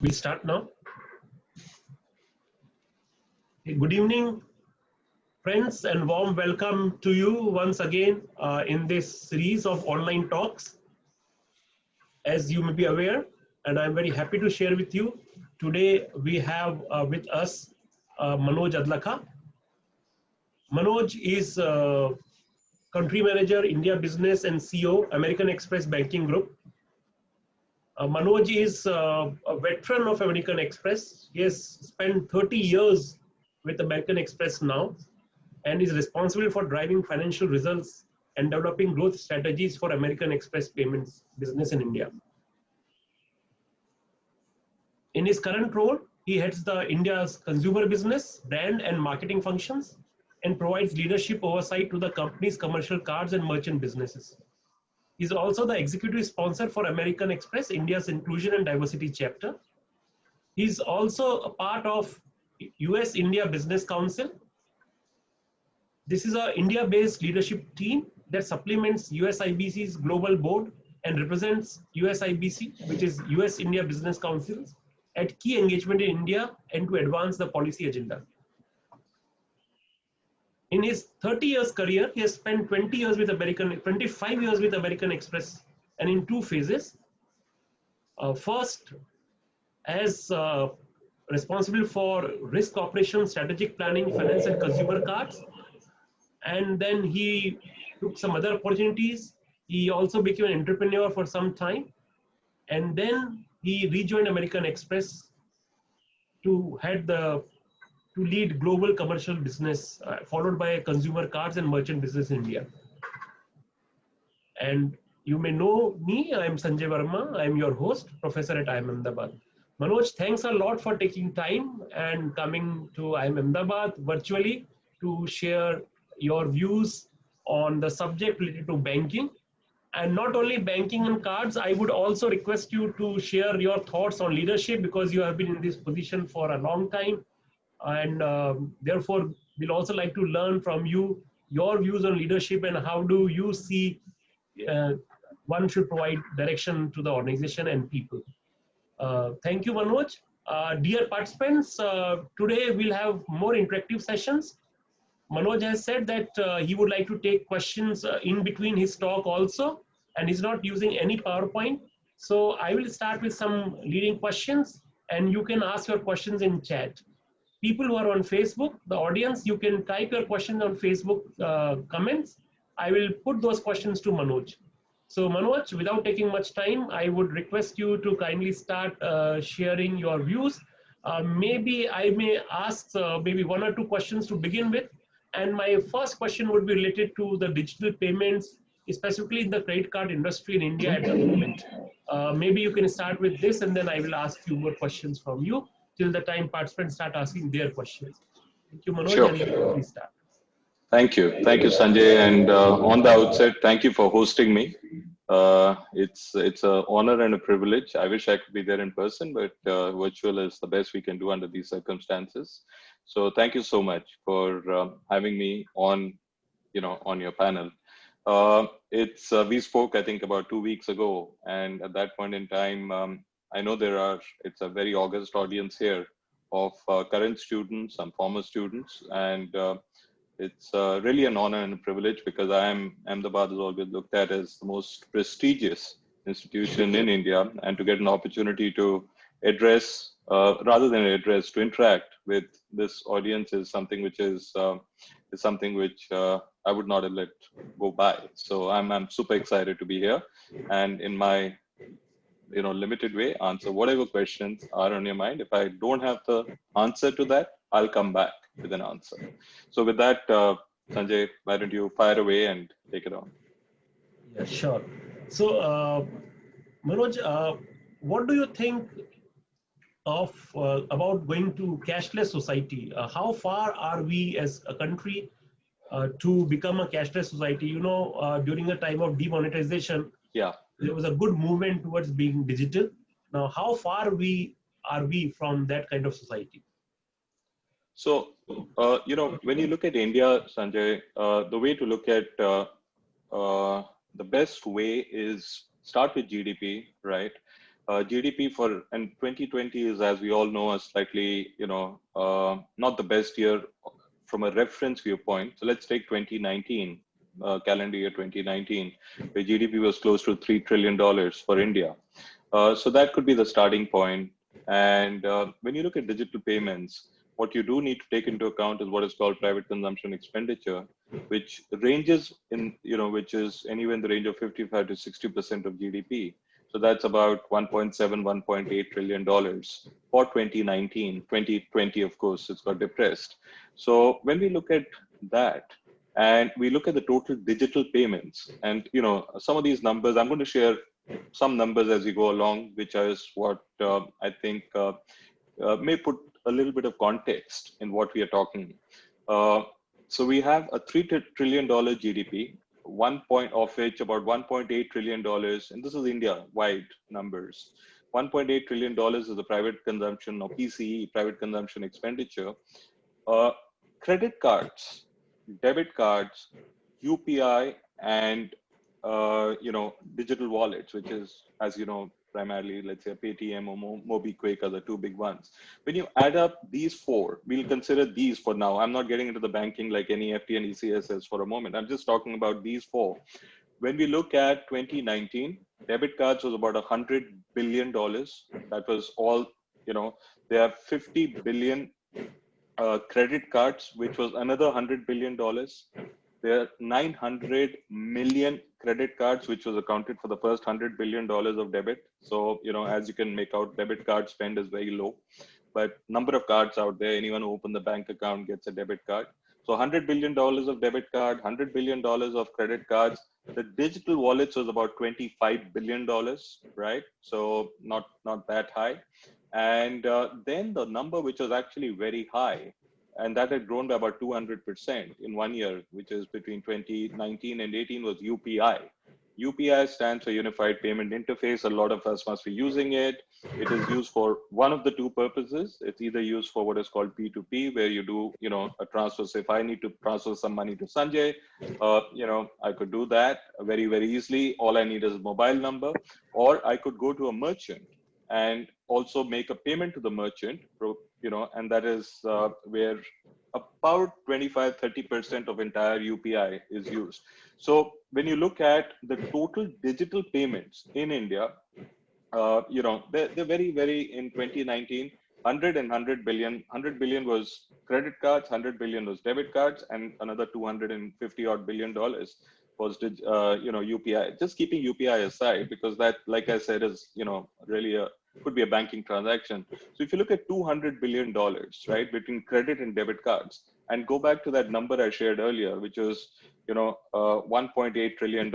We start now. Good evening, friends, and warm welcome to you once again in this series of online talks. As you may be aware, and I'm very happy to share with you, today we have with us Manoj Adlakha. Manoj is Country Manager, India Business and CEO, American Express Banking Group. Manoj is a veteran of American Express. He has spent 30 years with American Express now and is responsible for driving financial results and developing growth strategies for American Express payments business in India. In his current role, he heads the India's consumer business, brand and marketing functions and provides leadership oversight to the company's commercial cards and merchant businesses. He is also the executive sponsor for American Express, India's Inclusion and Diversity chapter. He is also a part of US-India Business Council. This is an India-based leadership team that supplements USIBC's global board and represents USIBC, which is US-India Business Council, at key engagement in India and to advance the policy agenda. In his 30 years career, he has spent 25 years with American Express, and in two phases. First, as responsible for risk operations, strategic planning, finance and consumer cards. And then he took some other opportunities. He also became an entrepreneur for some time. And then he rejoined American Express to lead global commercial business, followed by consumer cards and merchant business in India. And you may know me, I am Sanjay Verma. I am your host, professor at IIM Ahmedabad. Manoj, thanks a lot for taking time and coming to IIM Ahmedabad virtually to share your views on the subject related to banking. And not only banking and cards, I would also request you to share your thoughts on leadership because you have been in this position for a long time. And therefore, we'll also like to learn from you your views on leadership and how do you see one should provide direction to the organization and people. Thank you, Manoj. Dear participants, today we'll have more interactive sessions. Manoj has said that he would like to take questions in between his talk also, and he's not using any PowerPoint. So I will start with some leading questions, and you can ask your questions in chat. People who are on Facebook, the audience, you can type your questions on Facebook comments. I will put those questions to Manoj. So Manoj, without taking much time, I would request you to kindly start sharing your views. Maybe I may ask maybe one or two questions to begin with. And my first question would be related to the digital payments, specifically in the credit card industry in India at the moment. Maybe you can start with this and then I will ask few more questions from you till the time participants start asking their questions. Thank you, Manoj, Sure. and please start. Thank you, Sanjay. And on the outset, thank you for hosting me. It's an honor and a privilege. I wish I could be there in person, but virtual is the best we can do under these circumstances. So thank you so much for having me on, on your panel. We spoke, I think, about 2 weeks ago, and at that point in time, I know it's a very august audience here of current students and former students, and it's really an honor and a privilege because Ahmedabad is always looked at as the most prestigious institution in India, and to get an opportunity to address, rather than address, to interact with this audience is something which I would not have let go by. So I'm super excited to be here, and in my limited way, answer whatever questions are on your mind. If I don't have the answer to that, I'll come back with an answer. So with that, Sanjay, why don't you fire away and take it on? Yeah, sure. So, Manoj, what do you think of about going to cashless society? How far are we as a country to become a cashless society? During the time of demonetization, there was a good movement towards being digital. Now, how far are we from that kind of society? So, when you look at India, Sanjay, the way to look at the best way is start with GDP, right? GDP for, and 2020 is, as we all know, a slightly, not the best year from a reference viewpoint. So let's take 2019, calendar year 2019, where GDP was close to $3 trillion for India. So that could be the starting point. And when you look at digital payments, what you do need to take into account is what is called private consumption expenditure, which ranges in, which is anywhere in the range of 55 to 60% of GDP. So that's about $1.7, $1.8 trillion for 2019. 2020, of course, it's got depressed. So when we look at that, and we look at the total digital payments, and some of these numbers, I'm going to share some numbers as we go along, which is what I think may put a little bit of context in what we are talking. So we have a $3 trillion GDP, 1 point of which about $1.8 trillion, and this is India-wide numbers. $1.8 trillion is the private consumption, or PCE, private consumption expenditure. Credit cards, debit cards, UPI, and digital wallets, which is, as you know, primarily, let's say, Paytm or MobiKwik are the two big ones. When you add up these four, we'll consider these for now. I'm not getting into the banking like NEFT and ECSS for a moment. I'm just talking about these four. When we look at 2019, debit cards was about $100 billion. That was all, there are 50 billion credit cards, which was another $100 billion. There are 900 million credit cards, which was accounted for the first $100 billion of debit. So, as you can make out, debit card spend is very low, but number of cards out there, anyone who opens the bank account gets a debit card. So $100 billion of debit card, $100 billion of credit cards. The digital wallets was about $25 billion, right? So not that high. And then the number, which was actually very high, and that had grown by about 200% in 1 year, which is between 2019 and 18, was UPI. UPI stands for Unified Payment Interface. A lot of us must be using it. It is used for one of the two purposes. It's either used for what is called P2P, where you do, a transfer. So if I need to transfer some money to Sanjay, I could do that very, very easily. All I need is a mobile number, or I could go to a merchant and also make a payment to the merchant, and that is where about 25-30% of entire UPI is used. So when you look at the total digital payments in India, they're very, very, in 2019, 100 billion. 100 billion was credit cards, 100 billion was debit cards, and another 250 odd billion dollars was UPI. Just keeping UPI aside, because that, like I said, is really could be a banking transaction. So if you look at $200 billion, right, between credit and debit cards, and go back to that number I shared earlier, which was $1.8 trillion,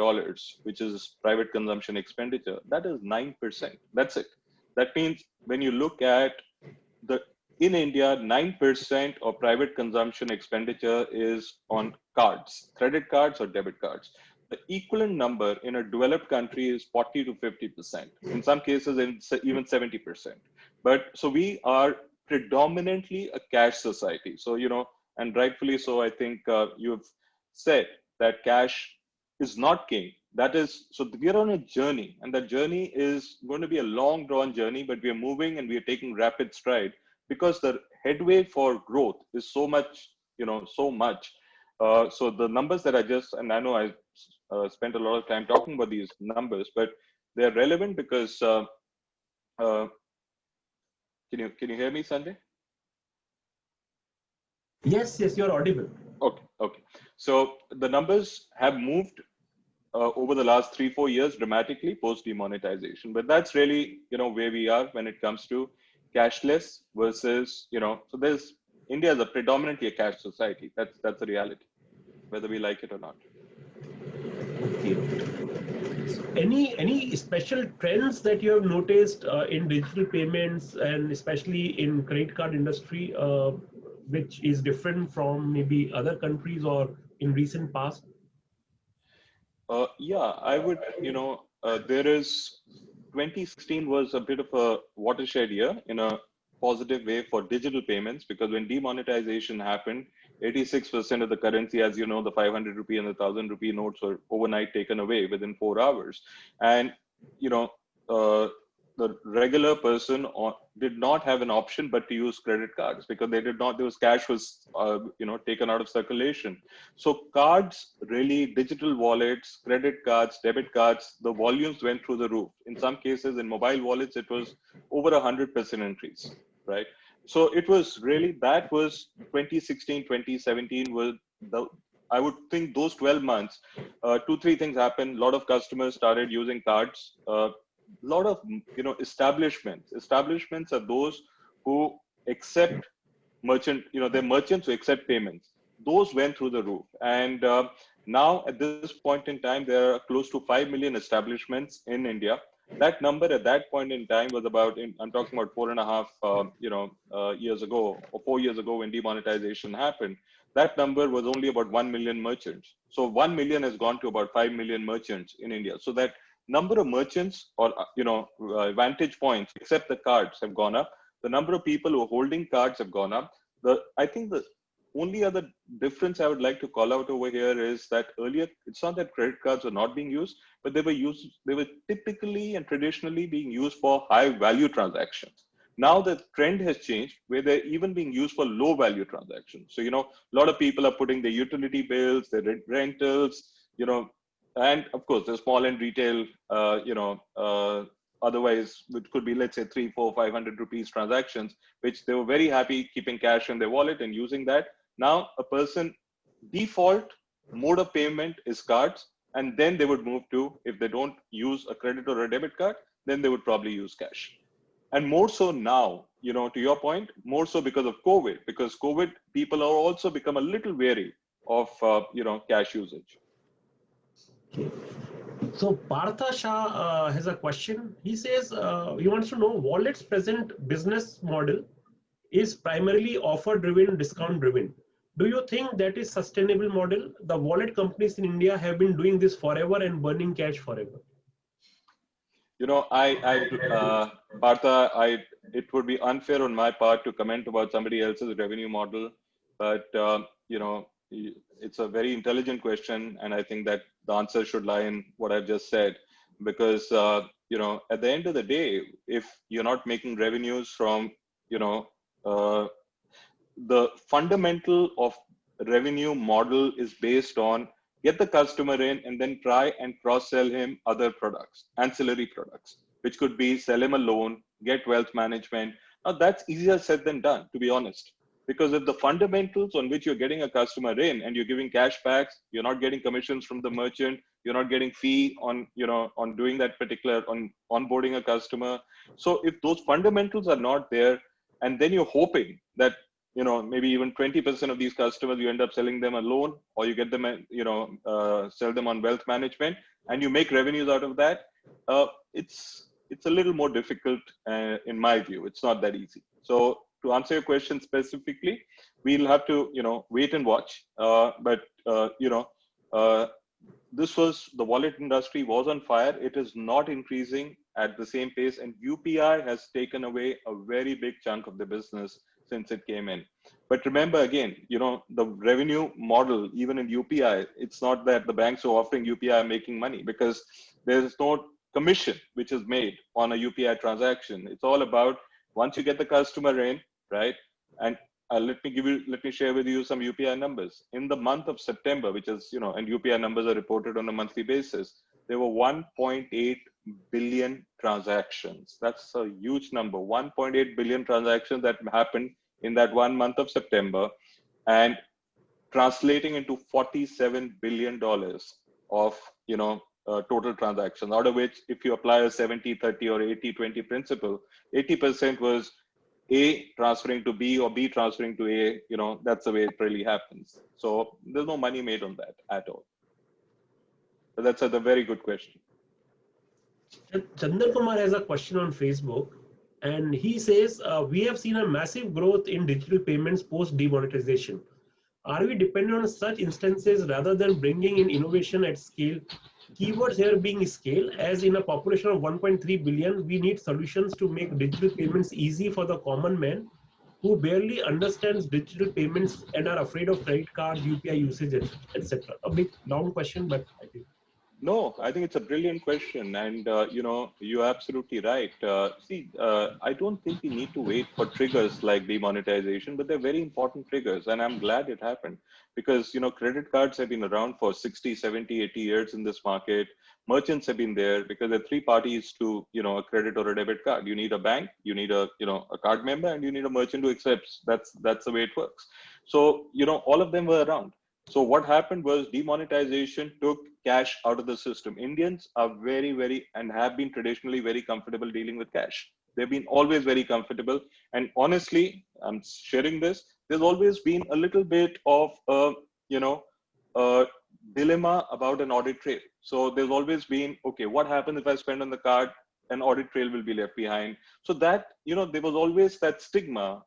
which is private consumption expenditure, that is 9%. That's it. That means when you look at in India, 9% of private consumption expenditure is on cards, credit cards or debit cards. The equivalent number in a developed country is 40 to 50%. In some cases, even 70%. But so we are predominantly a cash society. So, and rightfully so, I think you've said that cash is not king. That is, so we are on a journey, and that journey is going to be a long drawn journey, but we are moving and we are taking rapid stride, because the headway for growth is so much, so much. So the numbers that and I know I spent a lot of time talking about these numbers, but they're relevant because, can you hear me, Sanjay? Yes, you're audible. Okay. So the numbers have moved over the last 3-4 years dramatically post demonetization, but that's really, where we are when it comes to cashless versus, so India is predominantly a cash society. That's a reality, whether we like it or not. Okay. So any special trends that you have noticed in digital payments, and especially in credit card industry, which is different from maybe other countries or in recent past? Yeah, I would, there is 2016 was a bit of a watershed year in a positive way for digital payments, because when demonetization happened, 86% of the currency, as you know, the 500 rupee and the 1000 rupee notes were overnight taken away within 4 hours. And, the regular person did not have an option but to use credit cards, because they did not, there was cash was, taken out of circulation. So cards, really, digital wallets, credit cards, debit cards, the volumes went through the roof. In some cases, in mobile wallets, it was over 100% increase, right? So it was really, that was 2016, 2017 was I would think those 12 months, 2-3 things happened. A lot of customers started using cards. Lot of establishments are those who accept they're merchants who accept payments. Those went through the roof, and now at this point in time there are close to 5 million establishments in India. That number at that point in time was about, I'm talking about 4.5 years ago, or 4 years ago, when demonetization happened. That number was only about 1 million merchants. So 1 million has gone to about 5 million merchants in India. So that number of merchants, or vantage points, except the cards, have gone up. The number of people who are holding cards have gone up. I think the only other difference I would like to call out over here is that earlier, it's not that credit cards were not being used, but they were typically and traditionally being used for high value transactions. Now the trend has changed, where they're even being used for low value transactions. So, a lot of people are putting their utility bills, their rentals, and of course the small end retail, otherwise it could be, let's say, 300, 400, 500 rupees transactions, which they were very happy keeping cash in their wallet and using that. Now a person, default mode of payment is cards, and then they would move to, if they don't use a credit or a debit card, then they would probably use cash. And more so now, to your point, more so because of COVID, people are also become a little wary of, cash usage. Okay. So Partha Shah has a question. He says he wants to know, Wallet's present business model is primarily offer driven, discount driven. Do you think that is sustainable model? The wallet companies in India have been doing this forever and burning cash forever. Partha, it would be unfair on my part to comment about somebody else's revenue model, but it's a very intelligent question, and I think that the answer should lie in what I've just said, because at the end of the day, if you're not making revenues from the fundamental of revenue model is based on get the customer in and then try and cross-sell him other products, ancillary products, which could be sell him a loan, get wealth management. Now that's easier said than done, to be honest. Because if the fundamentals on which you're getting a customer in and you're giving cash backs, you're not getting commissions from the merchant, you're not getting fee on, on doing that particular, on onboarding a customer. So if those fundamentals are not there, and then you're hoping that, maybe even 20% of these customers, you end up selling them a loan, or you get them, sell them on wealth management, and you make revenues out of that. It's a little more difficult in my view. It's not that easy. So to answer your question specifically, we'll have to, wait and watch. This was, the wallet industry was on fire. It is not increasing at the same pace, and UPI has taken away a very big chunk of the business since it came in. But remember again, the revenue model, even in UPI, it's not that the banks who are offering UPI are making money, because there's no commission which is made on a UPI transaction. It's all about once you get the customer in, right? And let me share with you some UPI numbers. In the month of September, which is, and UPI numbers are reported on a monthly basis, there were 1.8 billion transactions. That's a huge number. 1.8 billion transactions that happened in that 1 month of September, and translating into $47 billion of, total transactions, out of which, if you apply a 70-30 or 80-20 principle, 80% was A transferring to B or B transferring to A. That's the way it really happens. So there's no money made on that at all. But that's a very good question. Chandar Kumar has a question on Facebook, and he says, we have seen a massive growth in digital payments post demonetization. Are we dependent on such instances rather than bringing in innovation at scale? Keywords here being scale, as in a population of 1.3 billion, we need solutions to make digital payments easy for the common man who barely understands digital payments and are afraid of credit cards, UPI usage, etc. A big long question, but I think. No, I think it's a brilliant question, and you're absolutely right. I don't think we need to wait for triggers like demonetization, but they're very important triggers, and I'm glad it happened because credit cards have been around for 60, 70, 80 years in this market. Merchants have been there because there are three parties to a credit or a debit card. You need a bank, you need a card member, and you need a merchant who accepts. That's the way it works. So all of them were around. So what happened was demonetization took cash out of the system. Indians are very, very, and have been traditionally very comfortable dealing with cash. They've been always very comfortable. And honestly, I'm sharing this. There's always been a little bit of a dilemma about an audit trail. So there's always been, okay, what happens if I spend on the card? An audit trail will be left behind. So that, there was always that stigma,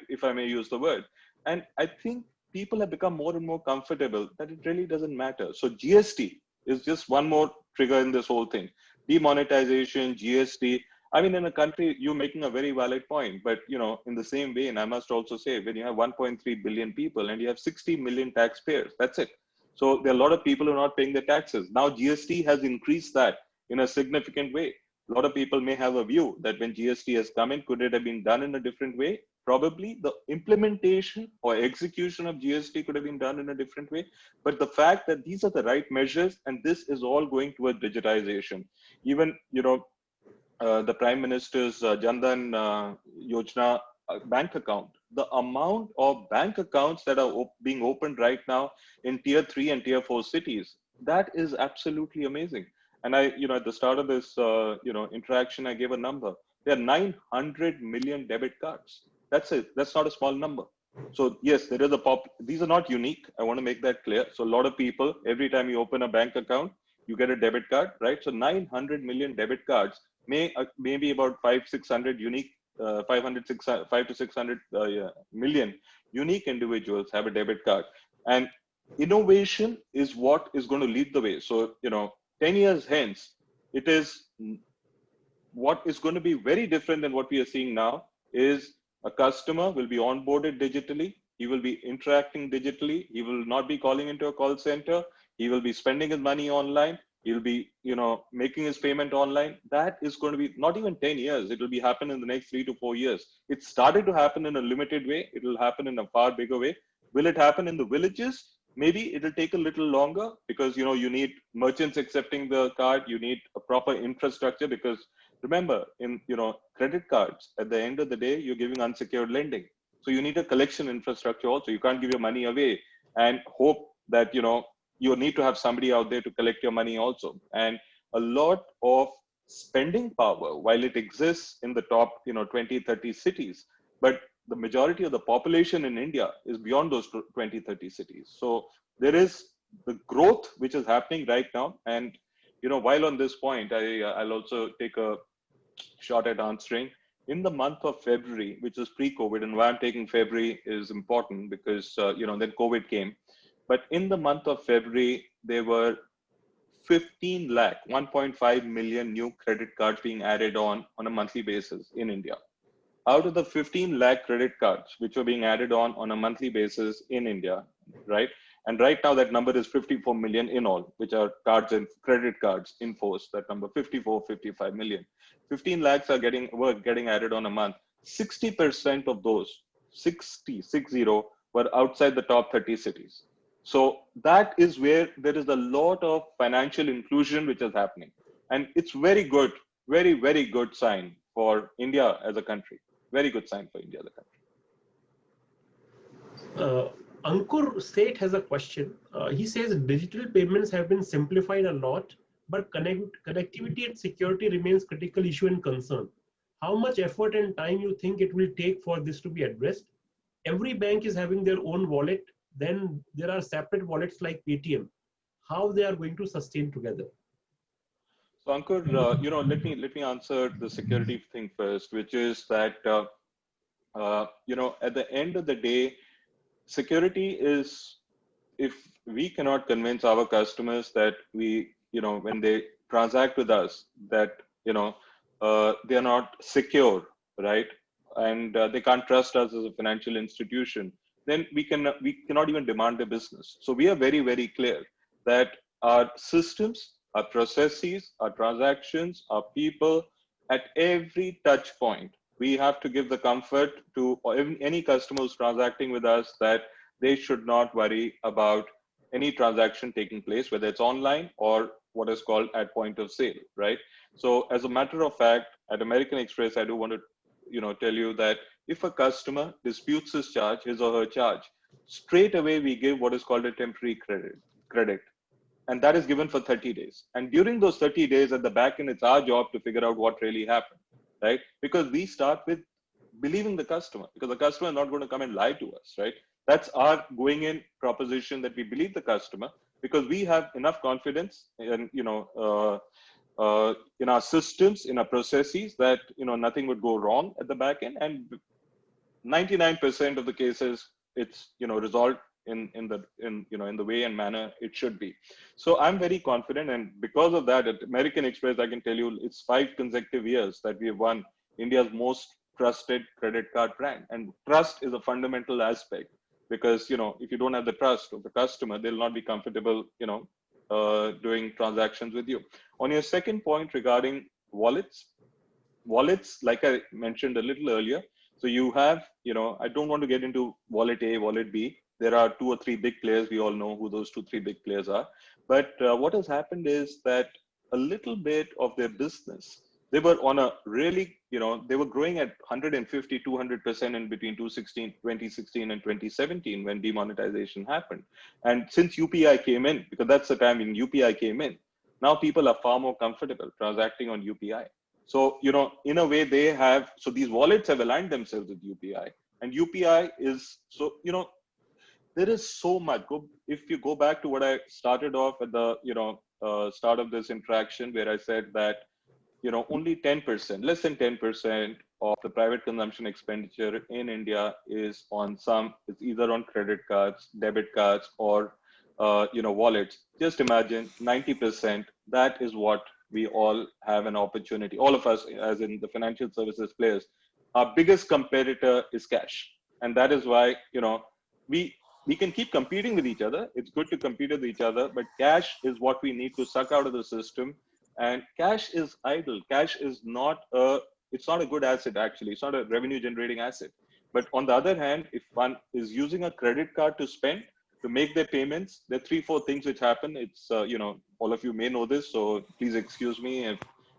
if I may use the word. And I think people have become more and more comfortable that it really doesn't matter. So GST is just one more trigger in this whole thing. Demonetization, GST. I mean, in a country, you're making a very valid point, but in the same way, and I must also say, when you have 1.3 billion people and you have 60 million taxpayers, that's it. So there are a lot of people who are not paying their taxes. Now GST has increased that in a significant way. A lot of people may have a view that when GST has come in, could it have been done in a different way? Probably the implementation or execution of GST could have been done in a different way. But the fact that these are the right measures and this is all going towards digitization. Even, the Prime Minister's Jan Dhan Yojana bank account, the amount of bank accounts that are being opened right now in tier 3 and tier 4 cities, that is absolutely amazing. And I, at the start of this, interaction, I gave a number. There are 900 million debit cards. That's it. That's not a small number. So yes, there is these are not unique. I want to make that clear. So a lot of people, every time you open a bank account, you get a debit card, right? So 900 million debit cards, maybe about 500-600 unique, 5 to 600 million unique individuals have a debit card. And innovation is what is going to lead the way. So, 10 years hence, it is what is going to be very different than what we are seeing now is a customer will be onboarded digitally. He will be interacting digitally. He will not be calling into a call center. He will be spending his money online. He'll be, making his payment online. That is going to be not even 10 years. It will be happen in the next 3 to 4 years. It started to happen in a limited way. It will happen in a far bigger way. Will it happen in the villages? Maybe it'll take a little longer because, you need merchants accepting the card. You need a proper infrastructure because remember in, credit cards, at the end of the day, you're giving unsecured lending. So you need a collection infrastructure also. You can't give your money away and hope that, you need to have somebody out there to collect your money also. And a lot of spending power, while it exists in the top, 20, 30 cities, but the majority of the population in India is beyond those 20, 30 cities. So there is the growth which is happening right now. And, while on this point, I'll also take a shot at answering. In the month of February, which is pre-COVID, and why I'm taking February is important because, then COVID came. But in the month of February, there were 15 lakh, 1.5 million new credit cards being added on a monthly basis in India. Out of the 15 lakh credit cards, which were being added on a monthly basis in India, right? And right now that number is 54 million in all, which are cards and credit cards in force, that number 54, 55 million. 15 lakhs were getting added on a month. 60% of those, 60, were outside the top 30 cities. So that is where there is a lot of financial inclusion which is happening. And it's very good, very, very good sign for India as a country. Very good sign for India as a country. Ankur Seth has a question. He says digital payments have been simplified a lot, but connectivity and security remains critical issue and concern. How much effort and time you think it will take for this to be addressed? Every bank is having their own wallet. Then there are separate wallets like Paytm. How they are going to sustain together? So Ankur, let me answer the security thing first, which is that at the end of the day, security is, if we cannot convince our customers that when they transact with us, that they are not secure, right, and they can't trust us as a financial institution, then we cannot even demand their business. So we are very, very clear that our systems our processes, our transactions, our people, at every touch point. We have to give the comfort to any customer who's transacting with us that they should not worry about any transaction taking place, whether it's online or what is called at point of sale, right? So as a matter of fact, at American Express, I do want to, tell you that if a customer disputes his or her charge, straight away we give what is called a temporary credit, and that is given for 30 days. And during those 30 days at the back end, it's our job to figure out what really happened, right? Because we start with believing the customer, because the customer is not going to come and lie to us, right? That's our going in proposition, that we believe the customer because we have enough confidence in, in our systems, in our processes, that, nothing would go wrong at the back end. And 99% of the cases, it's, resolved in the way and manner it should be. So I'm very confident, and because of that, at American Express, I can tell you it's 5 consecutive years that we have won India's most trusted credit card brand. And trust is a fundamental aspect, because if you don't have the trust of the customer, they'll not be comfortable doing transactions with you. On your second point regarding wallets, like I mentioned a little earlier, so you have, I don't want to get into wallet A, wallet B. There are 2 or 3 big players. We all know who those 2-3 big players are. But what has happened is that a little bit of their business, they were on a really, they were growing at 150, 200% in between 2016 and 2017 when demonetization happened. And since UPI came in, because that's the time when UPI came in, now people are far more comfortable transacting on UPI. So, in a way so these wallets have aligned themselves with UPI, and UPI is, so, there is so much. If you go back to what I started off at the, start of this interaction, where I said that, only 10%, less than 10% of the private consumption expenditure in India is it's either on credit cards, debit cards, or, wallets. Just imagine 90%, that is what we all have an opportunity. All of us, as in the financial services players, our biggest competitor is cash. And that is why, we can keep competing with each other. It's good to compete with each other, but cash is what we need to suck out of the system. And cash is idle. Cash is it's not a good asset, actually. It's not a revenue generating asset. But on the other hand, if one is using a credit card to spend, to make their payments, there are 3-4 things which happen. It's, all of you may know this, so please excuse me if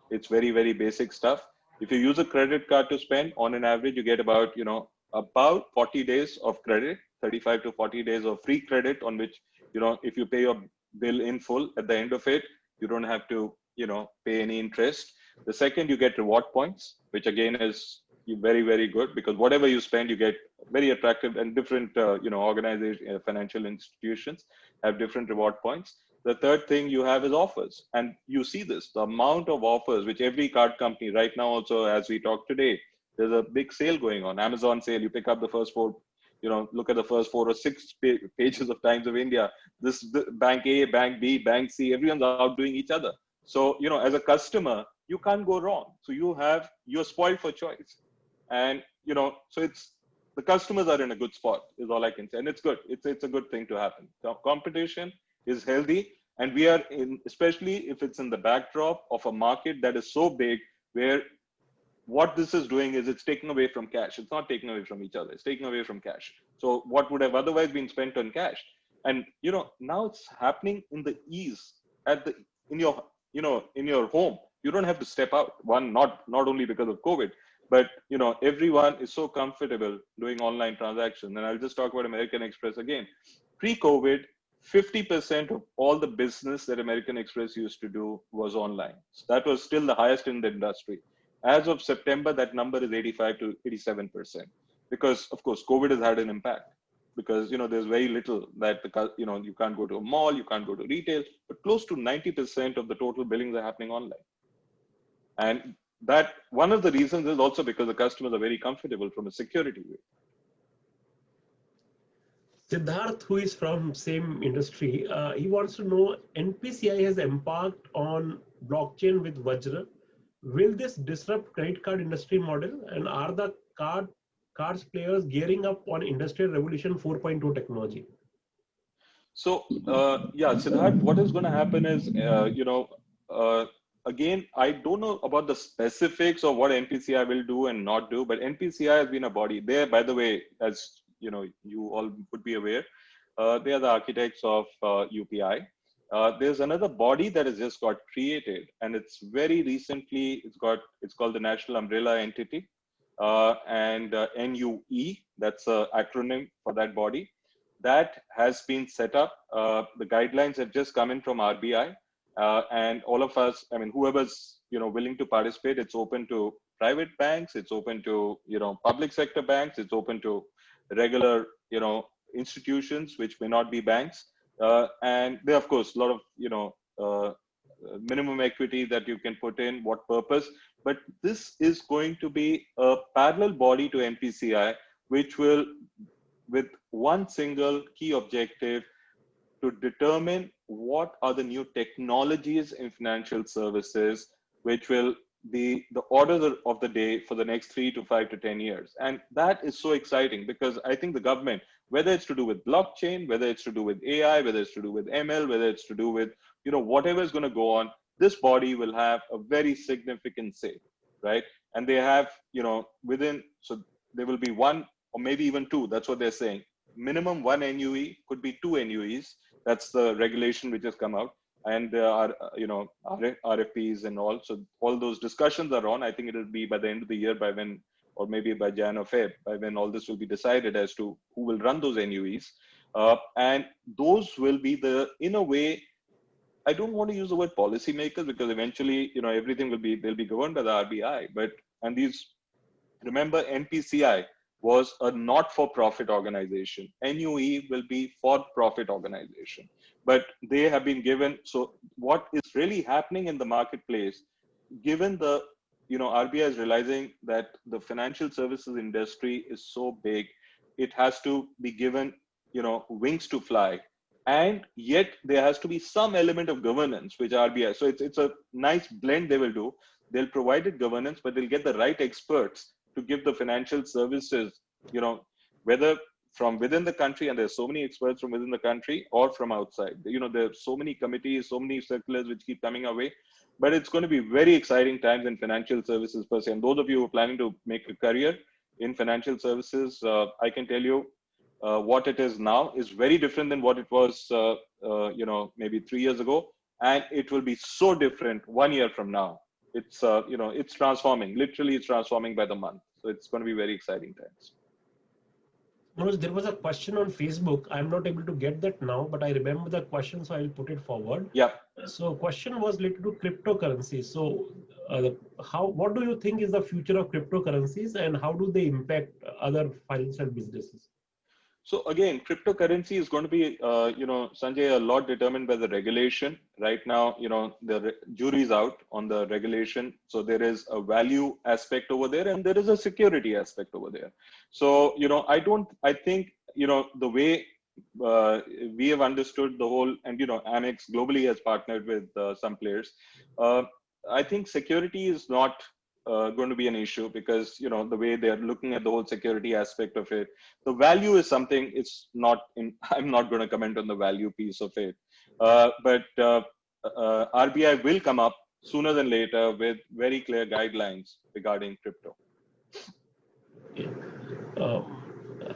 it's very, very basic stuff. If you use a credit card to spend, on an average, you get about 40 days of credit, 35 to 40 days of free credit, on which, if you pay your bill in full at the end of it, you don't have to, pay any interest. The second, you get reward points, which again is very, very good, because whatever you spend, you get very attractive, and different, organization, financial institutions have different reward points. The third thing you have is offers. And you see this, the amount of offers, which every card company right now, also, as we talk today, there's a big sale going on, Amazon sale. You pick up the first 4, look at the first 4 or 6 pages of Times of India. This bank A, bank B, bank C, everyone's outdoing each other. So, as a customer, you can't go wrong. So you're spoiled for choice. And, so the customers are in a good spot, is all I can say. And it's good. It's a good thing to happen. So competition is healthy. And we are especially if it's in the backdrop of a market that is so big, where what this is doing is it's taking away from cash. It's not taking away from each other. It's taking away from cash. So what would have otherwise been spent on cash? And, now it's happening in the ease in your home. You don't have to step out. One, not only because of COVID, but, everyone is so comfortable doing online transactions. And I'll just talk about American Express again. Pre-COVID, 50% of all the business that American Express used to do was online. So that was still the highest in the industry. As of September, that number is 85 to 87%, because of course, COVID has had an impact, because, there's very little that, you can't go to a mall, you can't go to retail, but close to 90% of the total billings are happening online. And that one of the reasons is also because the customers are very comfortable from a security view. Siddharth, who is from same industry, he wants to know, NPCI has embarked on blockchain with Vajra. Will this disrupt credit card industry model? And are the cards players gearing up on Industrial Revolution 4.0 technology? So, Siddharth, what is going to happen is, again, I don't know about the specifics of what NPCI will do and not do, but NPCI has been a body. There, by the way, as you know, you all would be aware, they are the architects of UPI. There's another body that has just got created, and it's very recently. It's called the National Umbrella Entity, and NUE. That's an acronym for that body. That has been set up. The guidelines have just come in from RBI, and all of us. I mean, whoever's willing to participate, it's open to private banks. It's open to public sector banks. It's open to regular institutions which may not be banks. And there, of course, a lot of minimum equity that you can put in. What purpose? But this is going to be a parallel body to NPCI, which will, with one single key objective, to determine what are the new technologies in financial services, which will be the order of the day for the next 3 to 5 to 10 years. And that is so exciting because I think the government, whether it's to do with blockchain, whether it's to do with AI, whether it's to do with ML, whether it's to do with, whatever is going to go on, this body will have a very significant say, right? And they have, so there will be one or maybe even two. That's what they're saying. Minimum one NUE, could be two NUEs. That's the regulation which has come out. And RFPs and all. So all those discussions are on. I think it'll be by the end of the year, by when, or maybe by Jan or Feb, by when all this will be decided as to who will run those NUEs. And those will be in a way, I don't want to use the word policymakers because eventually, everything they'll be governed by the RBI. Remember, NPCI was a not-for-profit organization. NUE will be for-profit organization. But they have been given, so what is really happening in the marketplace, given the, RBI is realizing that the financial services industry is so big, it has to be given, wings to fly. And yet there has to be some element of governance, which RBI, so it's a nice blend they will do. They'll provide it governance, but they'll get the right experts to give the financial services, whether from within the country, and there's so many experts from within the country, or from outside. There's so many committees, so many circulars which keep coming our way, but it's going to be very exciting times in financial services per se. And those of you who are planning to make a career in financial services, I can tell you what it is now is very different than what it was, maybe 3 years ago. And it will be so different 1 year from now. It's, it's transforming, literally it's transforming by the month. So it's going to be very exciting times. Manoj, there was a question on Facebook. I'm not able to get that now, but I remember the question, so I'll put it forward. Yeah. So question was related to cryptocurrencies. So what do you think is the future of cryptocurrencies and how do they impact other financial businesses? So again, cryptocurrency is going to be, Sanjay, a lot determined by the regulation. Right now, the jury's out on the regulation. So there is a value aspect over there and there is a security aspect over there. So, I think, the way we have understood the whole, and, Amex globally has partnered with some players. I think security is not going to be an issue because the way they're looking at the whole security aspect of it. The value is something, it's not in, I'm not going to comment on the value piece of it, but RBI will come up sooner than later with very clear guidelines regarding crypto. Okay.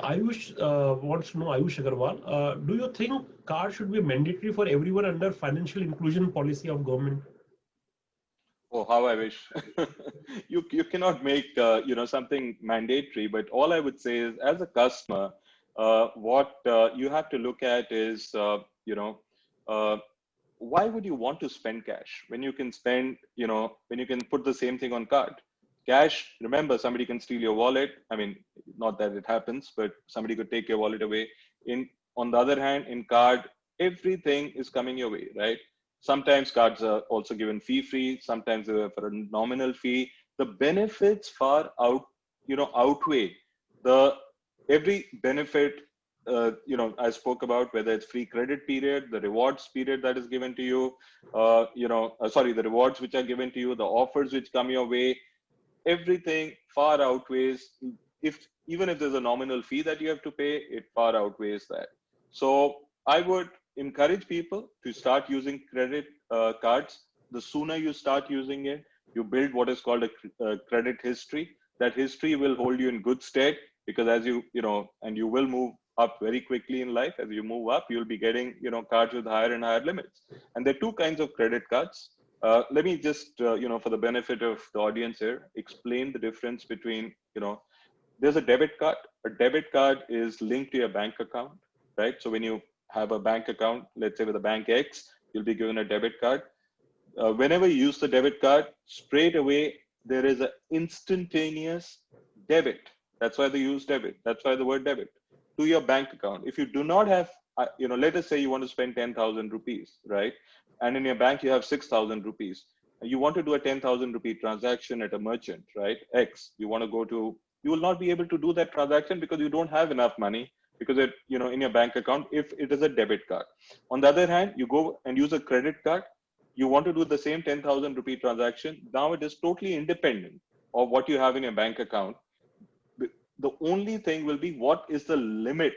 Ayush wants to know, Ayush Agarwal, do you think card should be mandatory for everyone under financial inclusion policy of government? Oh, how I wish. You cannot make something mandatory, but all I would say is, as a customer, what you have to look at is why would you want to spend cash when you can spend when you can put the same thing on card? Cash, remember, somebody can steal your wallet. I mean, not that it happens, but somebody could take your wallet away. On the other hand, in card, everything is coming your way, right? Sometimes cards are also given fee-free. Sometimes they're for a nominal fee. The benefits far outweigh every benefit. I spoke about, whether it's free credit period, the rewards period that is given to you. The rewards which are given to you, the offers which come your way. Everything far outweighs. Even if there's a nominal fee that you have to pay, it far outweighs that. So I would encourage people to start using credit cards the sooner you start using it, you build what is called a credit history. That history will hold you in good stead, because as and you will move up very quickly in life. As you move up, you'll be getting, cards with higher and higher limits. And there are two kinds of credit cards. Let me just, for the benefit of the audience here, explain the difference between, there's a debit card. A debit card is linked to your bank account, right? So when you have a bank account, let's say with a bank X, you'll be given a debit card. Whenever you use the debit card, straight away, there is an instantaneous debit. That's why they use debit. That's why the word debit to your bank account. If you do not have, let us say you want to spend 10,000 rupees, right? And in your bank, you have 6,000 rupees. And you want to do a 10,000 rupee transaction at a merchant, right? X, you want to go to, you will not be able to do that transaction because you don't have enough money, because it, in your bank account, if it is a debit card. On the other hand, you go and use a credit card. You want to do the same 10,000 rupee transaction. Now it is totally independent of what you have in your bank account. The only thing will be, what is the limit?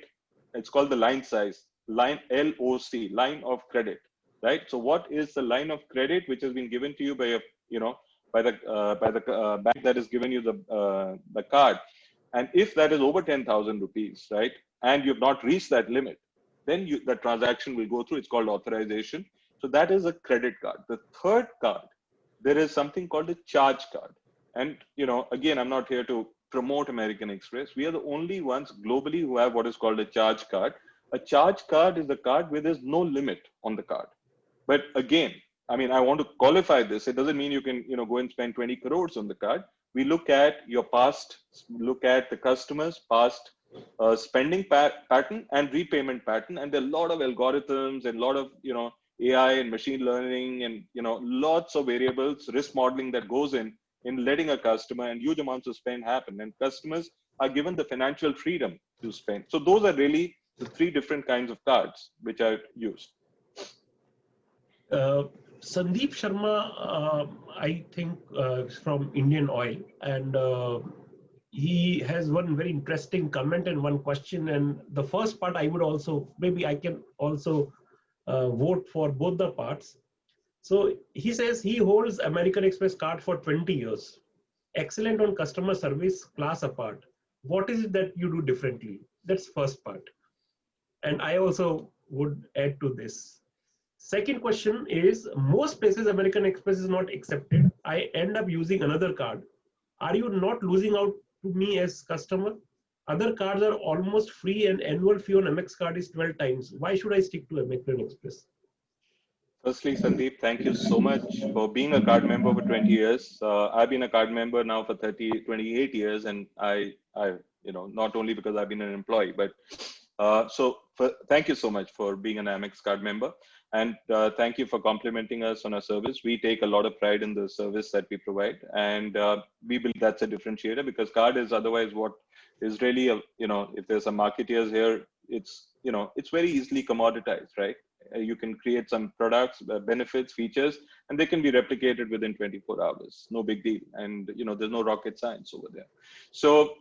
It's called the line size, line LOC, line of credit, right? So what is the line of credit which has been given to you by a, by the bank that has given you the card? And if that is over 10,000 rupees, right, and you've not reached that limit, then the transaction will go through. It's called authorization. So that is a credit card. The third card, there is something called a charge card. And, again, I'm not here to promote American Express. We are the only ones globally who have what is called a charge card. A charge card is a card where there's no limit on the card. But again, I mean, I want to qualify this. It doesn't mean you can, go and spend 20 crores on the card. We look at your past, look at the customer's past spending pattern and repayment pattern. And there are a lot of algorithms and a lot of, AI and machine learning and, lots of variables, risk modeling that goes in letting a customer and huge amounts of spend happen. And customers are given the financial freedom to spend. So those are really the three different kinds of cards which are used. Sandeep Sharma, I think, from Indian Oil, and he has one very interesting comment and one question. And the first part, I would also, maybe I can also vote for both the parts. So he says he holds American Express card for 20 years. Excellent on customer service, class apart. What is it that you do differently? That's first part. And I also would add to this. Second question is, most places American Express is not accepted. I end up using another card. Are you not losing out to me as customer? Other cards are almost free and annual fee on Amex card is 12 times. Why should I stick to American Express? Firstly, Sandeep, thank you so much for being a card member for 20 years. I've been a card member now for 28 years, and I not only because I've been an employee, but thank you so much for being an Amex card member. And thank you for complimenting us on our service. We take a lot of pride in the service that we provide. And we believe that's a differentiator, because card is otherwise what is really, if there's some marketeers here, it's very easily commoditized, right? You can create some products, benefits, features, and they can be replicated within 24 hours. No big deal. And, there's no rocket science over there. So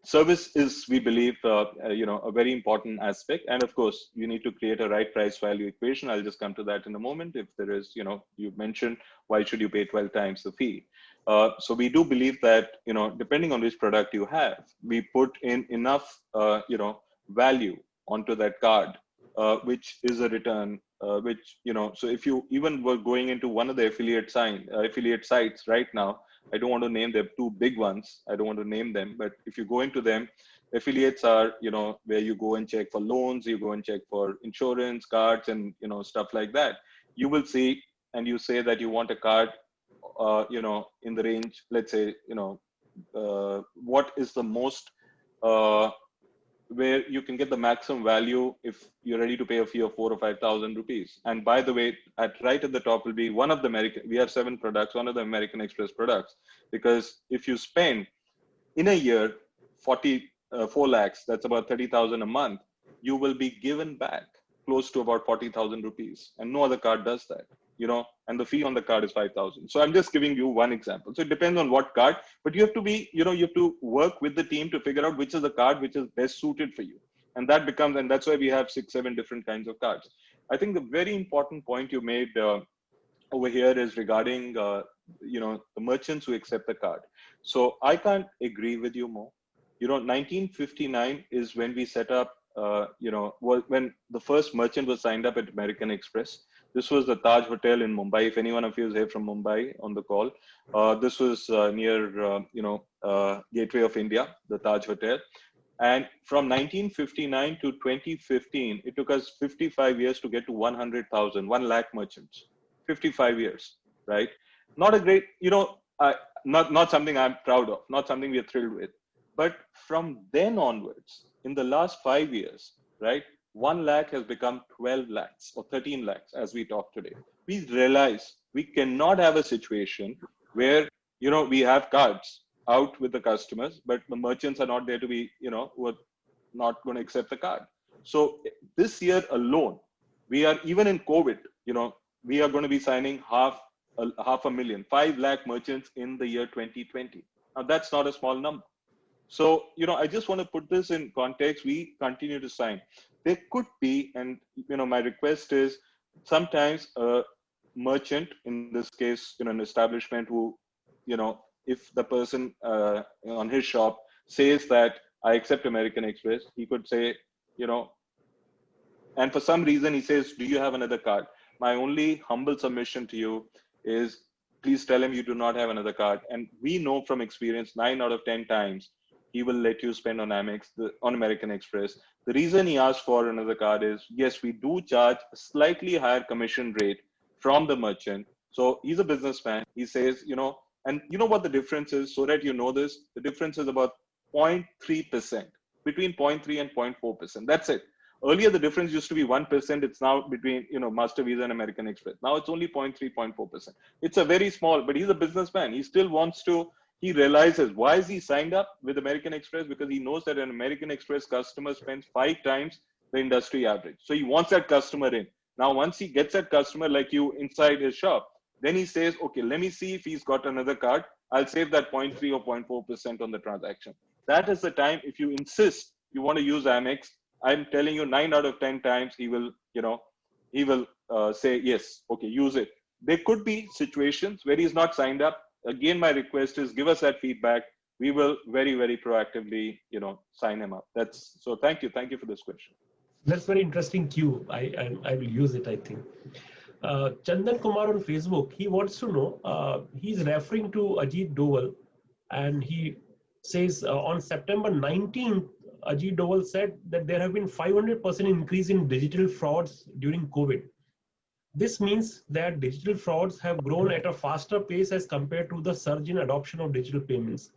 service is, we believe, a very important aspect. And of course, you need to create a right price value equation. I'll just come to that in a moment. If there is, you mentioned, why should you pay 12 times the fee? So we do believe that, depending on which product you have, we put in enough, value onto that card, which is a return, so if you even were going into one of the affiliate sites right now, I don't want to name them, two big ones. I don't want to name them, but if you go into them, affiliates are, where you go and check for loans, you go and check for insurance, cards, and, stuff like that. You will see, and you say that you want a card, in the range, let's say, what is the most, where you can get the maximum value if you're ready to pay a fee of 4,000 or 5,000 rupees. And by the way, right at the top will be one of the we have 7 products, one of the American Express products, because if you spend in a year 4 lakhs, that's about 30,000 a month, you will be given back close to about 40,000 rupees. And no other card does that, and the fee on the card is 5,000. So I'm just giving you one example. So it depends on what card, but you have to be, you have to work with the team to figure out which is the card which is best suited for you. And that becomes, and that's why we have 6, 7 different kinds of cards. I think the very important point you made, over here is regarding, the merchants who accept the card. So I can't agree with you more. 1959 is when we set up, when the first merchant was signed up at American Express. This was the Taj Hotel in Mumbai. If anyone of you is here from Mumbai on the call, this was near, Gateway of India, the Taj Hotel. And from 1959 to 2015, it took us 55 years to get to 100,000, 1 lakh merchants. 55 years, right? Not a great, not something I'm proud of, not something we're thrilled with. But from then onwards, in the last 5 years, right, 1 lakh has become 12 lakhs or 13 lakhs as we talk today. We realize we cannot have a situation where, we have cards out with the customers, but the merchants are not there to be, who are not going to accept the card. So this year alone, we are, even in COVID, we are going to be signing half a million, 5 lakh merchants in the year 2020. Now that's not a small number. So, I just want to put this in context. We continue to sign. There could be, and, my request is sometimes a merchant, in this case, an establishment who, if the person on his shop says that I accept American Express, he could say, and for some reason he says, do you have another card? My only humble submission to you is please tell him you do not have another card. And we know from experience, 9 out of 10 times, he will let you spend on Amex, on American Express. The reason he asked for another card is, yes, we do charge a slightly higher commission rate from the merchant. So he's a businessman. He says, and you know what the difference is, so that you know this, the difference is about 0.3%, between 0.3 and 0.4%. That's it. Earlier, the difference used to be 1%. It's now between, Master Visa and American Express. Now it's only 0.3, 0.4%. It's a very small, but he's a businessman. He still wants to, he realizes, why is he signed up with American Express? Because he knows that an American Express customer spends 5 times the industry average. So he wants that customer in. Now, once he gets that customer like you inside his shop, then he says, okay, let me see if he's got another card. I'll save that 0.3 or 0.4% on the transaction. That is the time, if you insist you want to use Amex, I'm telling you 9 out of 10 times he will, say, yes, okay, use it. There could be situations where he's not signed up. Again, my request is give us that feedback. We will very, very proactively, sign him up. So thank you. Thank you for this question. That's very interesting cue. I will use it, I think. Chandan Kumar on Facebook, he wants to know, he's referring to Ajit Doval, and he says on September 19th, Ajit Doval said that there have been 500% increase in digital frauds during COVID. This means that digital frauds have grown at a faster pace as compared to the surge in adoption of digital payments.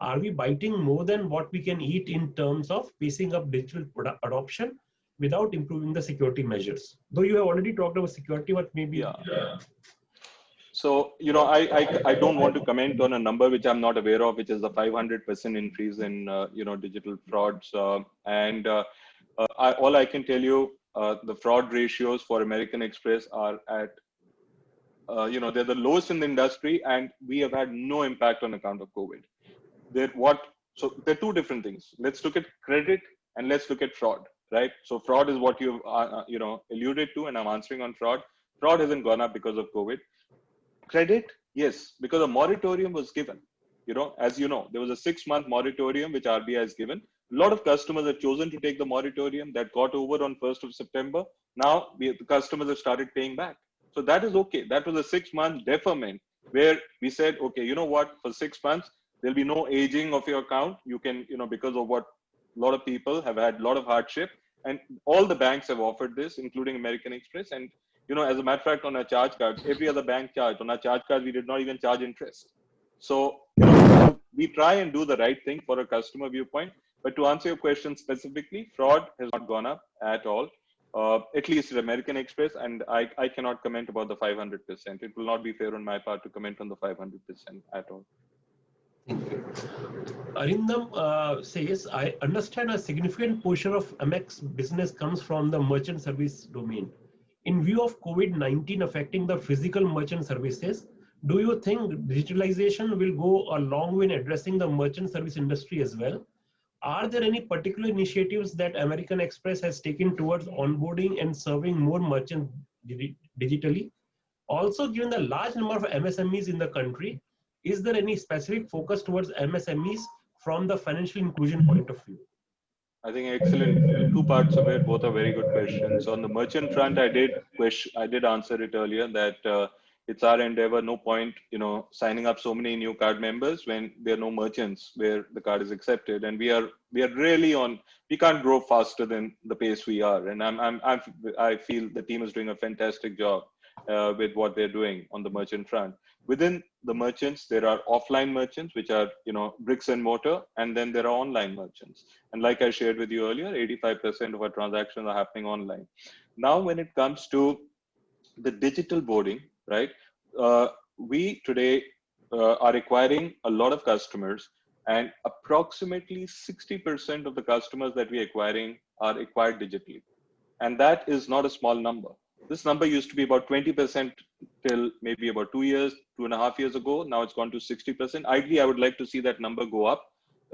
Are we biting more than what we can eat in terms of pacing up digital adoption without improving the security measures? Though you have already talked about security, but maybe. Yeah. So, I don't want to comment on a number which I'm not aware of, which is the 500% increase in, digital frauds. All I can tell you, the fraud ratios for American Express are at, they're the lowest in the industry, and we have had no impact on account of COVID. So there are 2 different things. Let's look at credit and let's look at fraud, right? So fraud is what you've, alluded to, and I'm answering on fraud. Fraud hasn't gone up because of COVID. Credit, yes, because a moratorium was given. As you know, there was a 6-month moratorium which RBI has given. A lot of customers have chosen to take the moratorium. That got over on 1st of September. Now the customers have started paying back. So that is okay. That was a 6-month deferment where we said, okay, you know what, for 6 months, there'll be no aging of your account. You can, because of what a lot of people have had a lot of hardship, and all the banks have offered this, including American Express. And as a matter of fact, on our charge cards, every other bank charged. On our charge cards, we did not even charge interest. So, we try and do the right thing for a customer viewpoint. But to answer your question specifically, fraud has not gone up at all, at least at American Express. And I cannot comment about the 500%. It will not be fair on my part to comment on the 500% at all. Thank you. Arindam says, I understand a significant portion of Amex business comes from the merchant service domain. In view of COVID-19 affecting the physical merchant services, do you think digitalization will go a long way in addressing the merchant service industry as well? Are there any particular initiatives that American Express has taken towards onboarding and serving more merchants digitally? Also, given the large number of MSMEs in the country, is there any specific focus towards MSMEs from the financial inclusion point of view? I think excellent. Two parts of it, both are very good questions. On the merchant front, I did answer it earlier that it's our endeavor. No point, signing up so many new card members when there are no merchants where the card is accepted, and we are really on. We can't grow faster than the pace we are, and I feel the team is doing a fantastic job with what they're doing on the merchant front. Within the merchants, there are offline merchants, which are bricks and mortar, and then there are online merchants. And like I shared with you earlier, 85% of our transactions are happening online. Now, when it comes to the digital boarding, right? We today are acquiring a lot of customers, and approximately 60% of the customers that we're acquiring are acquired digitally. And that is not a small number. This number used to be about 20% till maybe about 2.5 years ago. Now it's gone to 60%. Ideally, I would like to see that number go up,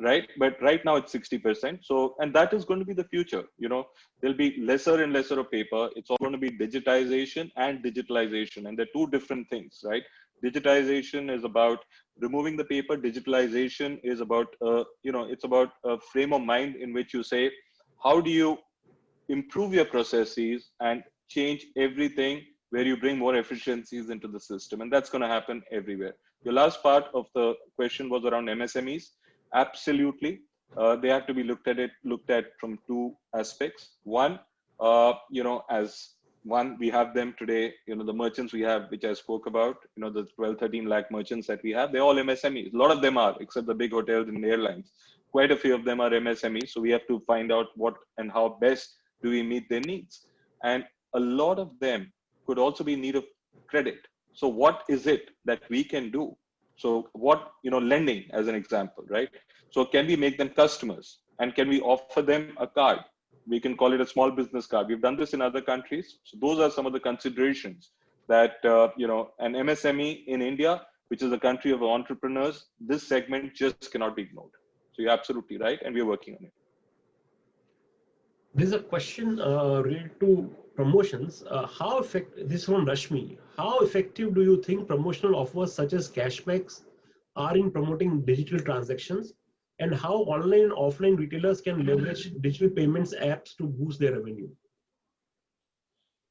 right? But right now it's 60%. So, and that is going to be the future. There'll be lesser and lesser of paper. It's all going to be digitization and digitalization. And they're two different things, right? Digitization is about removing the paper. Digitalization is about, it's about a frame of mind in which you say, how do you improve your processes and change everything where you bring more efficiencies into the system? And that's going to happen everywhere. Your last part of the question was around MSMEs. Absolutely. They have to be looked at from two aspects. One, as one, we have them today, the merchants we have, which I spoke about, the 12, 13 lakh merchants that we have, they're all MSMEs. A lot of them are, except the big hotels and airlines. Quite a few of them are MSMEs. So we have to find out what and how best do we meet their needs. And a lot of them could also be in need of credit. So what is it that we can do? So what, lending as an example, right? So can we make them customers, and can we offer them a card? We can call it a small business card. We've done this in other countries. So those are some of the considerations that, an MSME in India, which is a country of entrepreneurs, this segment just cannot be ignored. So you're absolutely right. And we're working on it. There's a question related to promotions. This is from Rashmi. How effective do you think promotional offers such as cashbacks are in promoting digital transactions, and how online and offline retailers can leverage digital payments apps to boost their revenue?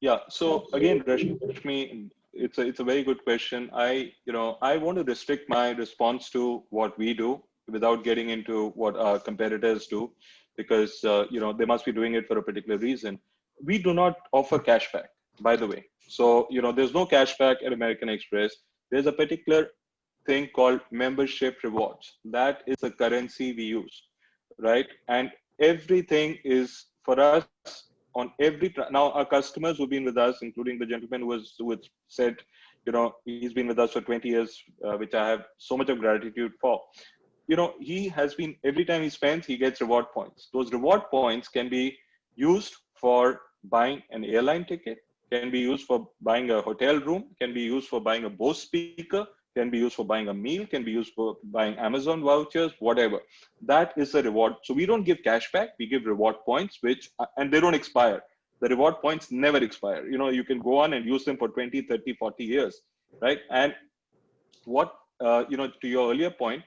Yeah. So again, Rashmi, it's a very good question. I want to restrict my response to what we do without getting into what our competitors do, because they must be doing it for a particular reason. We do not offer cashback, by the way. So there's no cashback at American Express. There's a particular thing called membership rewards. That is a currency we use, right? And everything is for us on every. Now our customers who've been with us, including the gentleman who said, he's been with us for 20 years, which I have so much of gratitude for. He has been, every time he spends, he gets reward points. Those reward points can be used for buying an airline ticket, can be used for buying a hotel room, can be used for buying a Bose speaker, can be used for buying a meal, can be used for buying Amazon vouchers, whatever. That is a reward. So we don't give cash back, we give reward points, and they don't expire. The reward points never expire. You can go on and use them for 20, 30, 40 years, right? And what, to your earlier point,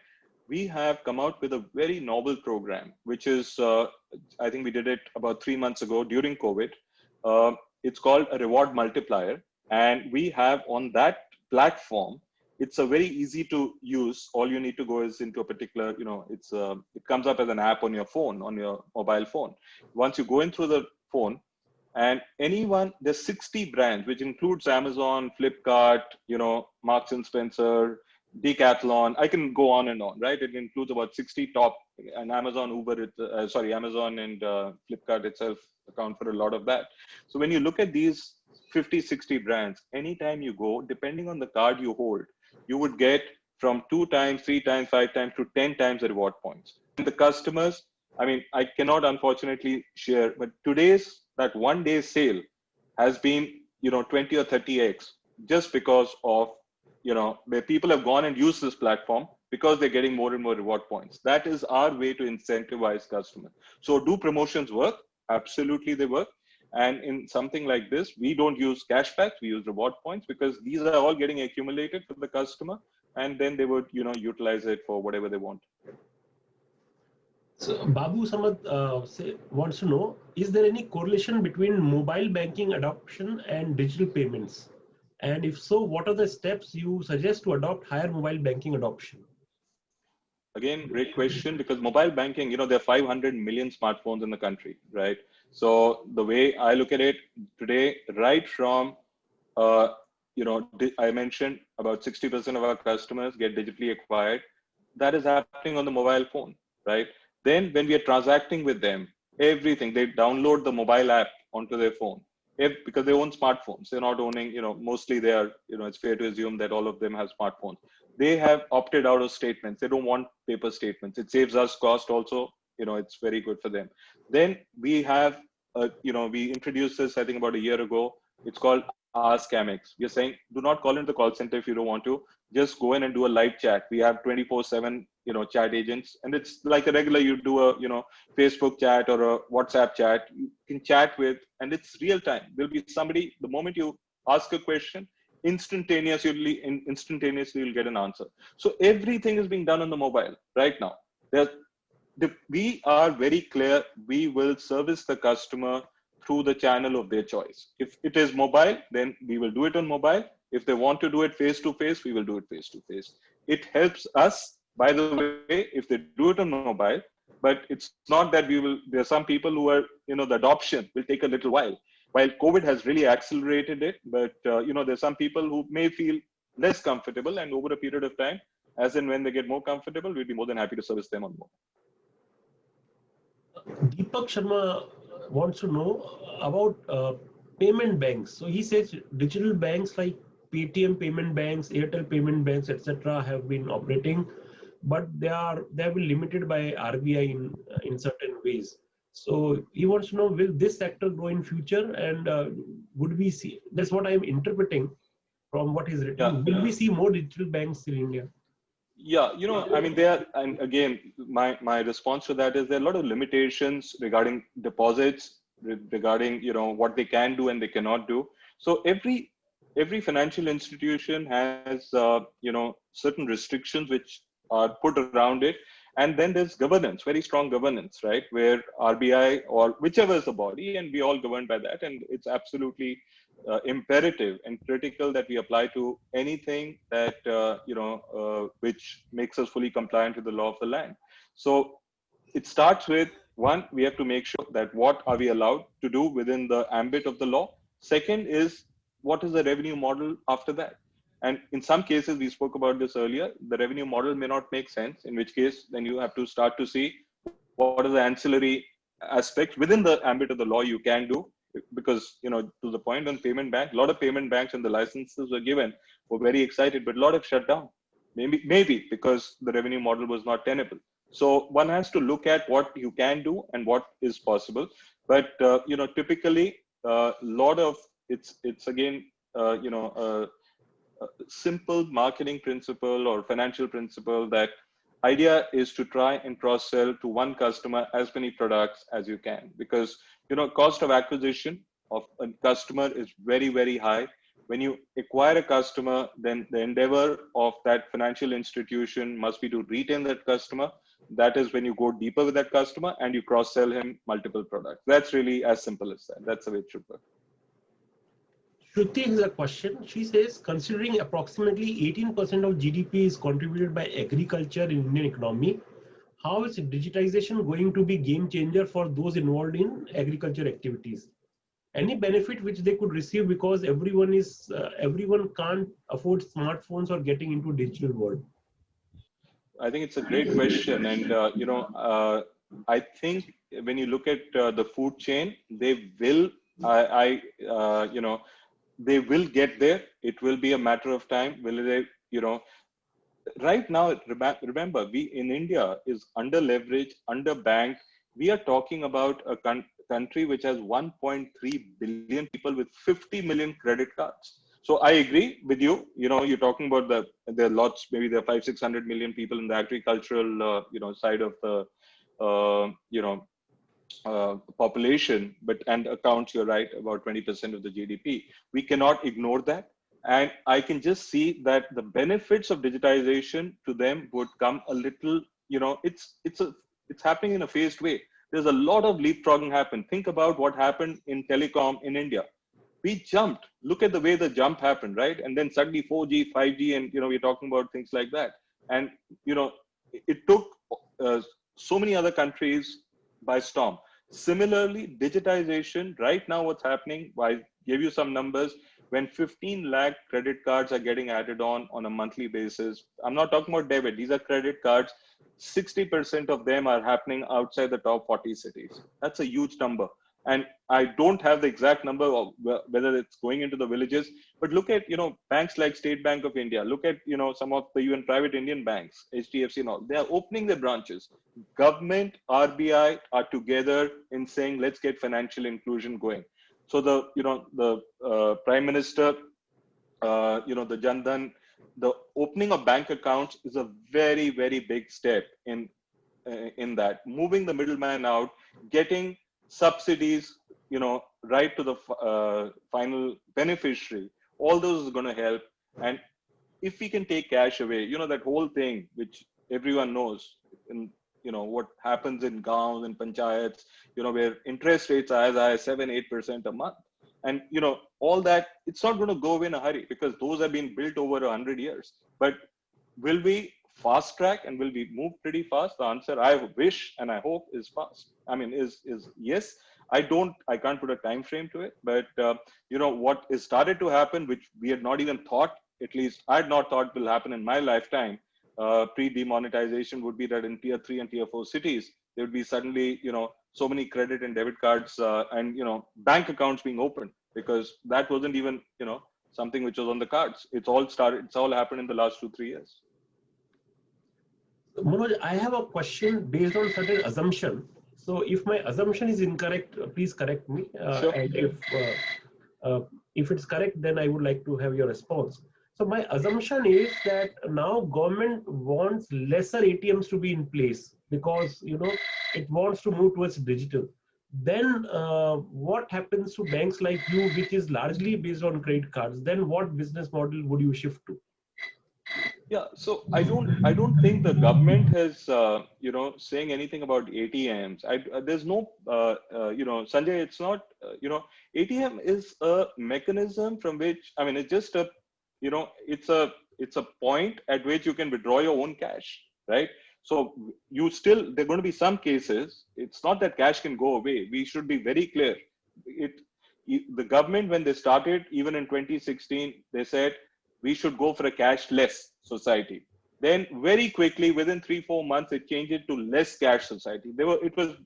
we have come out with a very novel program, which is, I think we did it about 3 months ago during COVID. It's called a reward multiplier. And we have on that platform, it's a very easy to use. All you need to go is into a particular, it comes up as an app on your phone, on your mobile phone. Once you go in through the phone, and there's 60 brands, which includes Amazon, Flipkart, Marks and Spencer, Decathlon. I can go on and on, right? It includes about 60 top, and Amazon, Amazon and Flipkart itself account for a lot of that. So when you look at these 50, 60 brands, anytime you go, depending on the card you hold, you would get from 2 times, 3 times, 5 times to 10 times the reward points. And the customers, I cannot unfortunately share, but today's that one day sale has been, 20 or 30x just because of, where people have gone and used this platform because they're getting more and more reward points. That is our way to incentivize customers. So do promotions work? Absolutely, they work. And in something like this, we don't use cashbacks, we use reward points, because these are all getting accumulated for the customer, and then they would, utilize it for whatever they want. So Babu Samad wants to know, is there any correlation between mobile banking adoption and digital payments? And if so, what are the steps you suggest to adopt higher mobile banking adoption? Again, great question, because mobile banking, there are 500 million smartphones in the country, right? So the way I look at it today, right from, I mentioned about 60% of our customers get digitally acquired. That is happening on the mobile phone, right? Then when we are transacting with them, everything, they download the mobile app onto their phone. Because they own smartphones, they're not owning, mostly they are, it's fair to assume that all of them have smartphones. They have opted out of statements. They don't want paper statements. It saves us cost also. It's very good for them. Then we have, we introduced this, I think about a year ago. It's called Ask Amex. We're saying, do not call into the call center if you don't want to. Just go in and do a live chat. We have 24/7, chat agents, and it's like a regular, you do a, Facebook chat or a WhatsApp chat. You can chat with, and it's real time. There'll be somebody, the moment you ask a question, instantaneously you'll get an answer. So everything is being done on the mobile right now. We are very clear. We will service the customer through the channel of their choice. If it is mobile, then we will do it on mobile. If they want to do it face to face, we will do it face to face. It helps us, by the way, if they do it on mobile, but it's not that there are some people who are, the adoption will take a little while. While COVID has really accelerated it, but there's some people who may feel less comfortable, and over a period of time, as and when they get more comfortable, we'd be more than happy to service them on mobile. Deepak Sharma wants to know about payment banks. So he says digital banks like Paytm payment banks, Airtel payment banks, etc., have been operating, but they have been limited by RBI in certain ways. So he wants to know, will this sector grow in future, and would we see? That's what I'm interpreting from what is written. Will we see more digital banks in India? Yeah, I mean, and again, my response to that is there are a lot of limitations regarding deposits, regarding, what they can do and they cannot do. So every financial institution has, certain restrictions which are put around it. And then there's governance, very strong governance, right? Where RBI or whichever is the body, and we all governed by that. And it's absolutely imperative and critical that we apply to anything that, which makes us fully compliant with the law of the land. So it starts with, one, we have to make sure that what are we allowed to do within the ambit of the law. Second is, what is the revenue model after that? And in some cases, we spoke about this earlier, the revenue model may not make sense, in which case, then you have to start to see what are the ancillary aspects within the ambit of the law you can do. Because, to the point on payment bank, a lot of payment banks and the licenses were given, were very excited, but a lot have shut down. Maybe because the revenue model was not tenable. So one has to look at what you can do and what is possible. But, typically, a lot of it's again, simple marketing principle or financial principle that idea is to try and cross sell to one customer as many products as you can, because cost of acquisition of a customer is very, very high. When you acquire a customer, then the endeavor of that financial institution must be to retain that customer. That is when you go deeper with that customer and you cross sell him multiple products. That's really as simple as that. That's the way it should work. Shruti has a question. She says, considering approximately 18% of GDP is contributed by agriculture in Indian economy, how is digitization going to be game changer for those involved in agriculture activities? Any benefit which they could receive, because everyone can't afford smartphones or getting into digital world? I think it's a great question. And, I think when you look at the food chain, they will, they will get there. It will be a matter of time. Will they, right now, remember, we in India is under leveraged, under banked. We are talking about a country which has 1.3 billion people with 50 million credit cards. So I agree with you. You're talking about there are lots, maybe there are 500-600 million people in the agricultural, side of the, population, but and accounts, you're right, about 20% of the GDP. We cannot ignore that. And I can just see that the benefits of digitization to them would come a little, it's happening in a phased way. There's a lot of leapfrogging happen. Think about what happened in telecom in India. We jumped. Look at the way the jump happened, right? And then suddenly 4G, 5G, and we're talking about things like that. And it took so many other countries by storm. Similarly, digitization. Right now, what's happening? I gave you some numbers. When 15 lakh credit cards are getting added on a monthly basis, I'm not talking about debit. These are credit cards. 60% of them are happening outside the top 40 cities. That's a huge number. And I don't have the exact number of whether it's going into the villages, but look at, banks like State Bank of India, look at, some of the even private Indian banks, HDFC and all, they are opening their branches. Government, RBI are together in saying, let's get financial inclusion going. So the Prime Minister, the Jan Dhan, the opening of bank accounts is a very, very big step in that, moving the middleman out, getting subsidies, right to the final beneficiary. All those is going to help. And if we can take cash away, that whole thing which everyone knows, in what happens in gaons and panchayats, where interest rates are as high as 7-8% a month. And all that, it's not going to go away in a hurry, because those have been built over 100 years. But will we fast track and will we move pretty fast? The answer I wish and I hope is fast. I mean, is yes. I can't put a time frame to it, but what is started to happen, which we had not even thought, at least I had not thought will happen in my lifetime, pre-demonetization, would be that in tier 3 and tier 4 cities, there would be suddenly, so many credit and debit cards and, bank accounts being opened, because that wasn't even, something which was on the cards. It's all happened in the last 2-3 years. Manoj, I have a question based on certain assumption. So if my assumption is incorrect, please correct me. Sure. And if it's correct, then I would like to have your response. So my assumption is that now government wants lesser ATMs to be in place because it wants to move towards digital. Then what happens to banks like you, which is largely based on credit cards? Then what business model would you shift to? Yeah, so I don't think the government has saying anything about ATMs. There's no Sanjay. It's not ATM is a mechanism from which, I mean, it's just a it's a point at which you can withdraw your own cash, right? So there are going to be some cases. It's not that cash can go away. We should be very clear. The government, when they started, even in 2016, they said we should go for a cashless society. Then very quickly, within 3-4 months, it changed it to less cash society. It was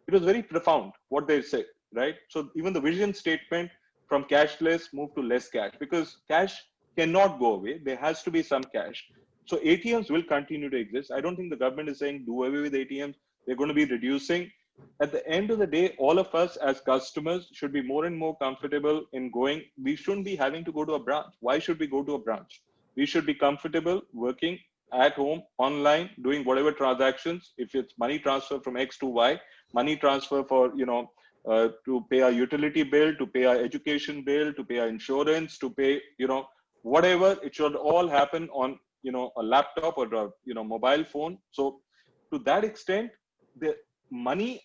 very profound what they said, right? So even the vision statement from cashless moved to less cash, because cash cannot go away. There has to be some cash. So ATMs will continue to exist. I don't think the government is saying do away with ATMs. They're going to be reducing. At the end of the day, all of us as customers should be more and more comfortable in going. We shouldn't be having to go to a branch. Why should we go to a branch? We should be comfortable working at home, online, doing whatever transactions. If it's money transfer from X to Y, money transfer for, to pay our utility bill, to pay our education bill, to pay our insurance, to pay, whatever, it should all happen on, a laptop or a, mobile phone. So to that extent, the money,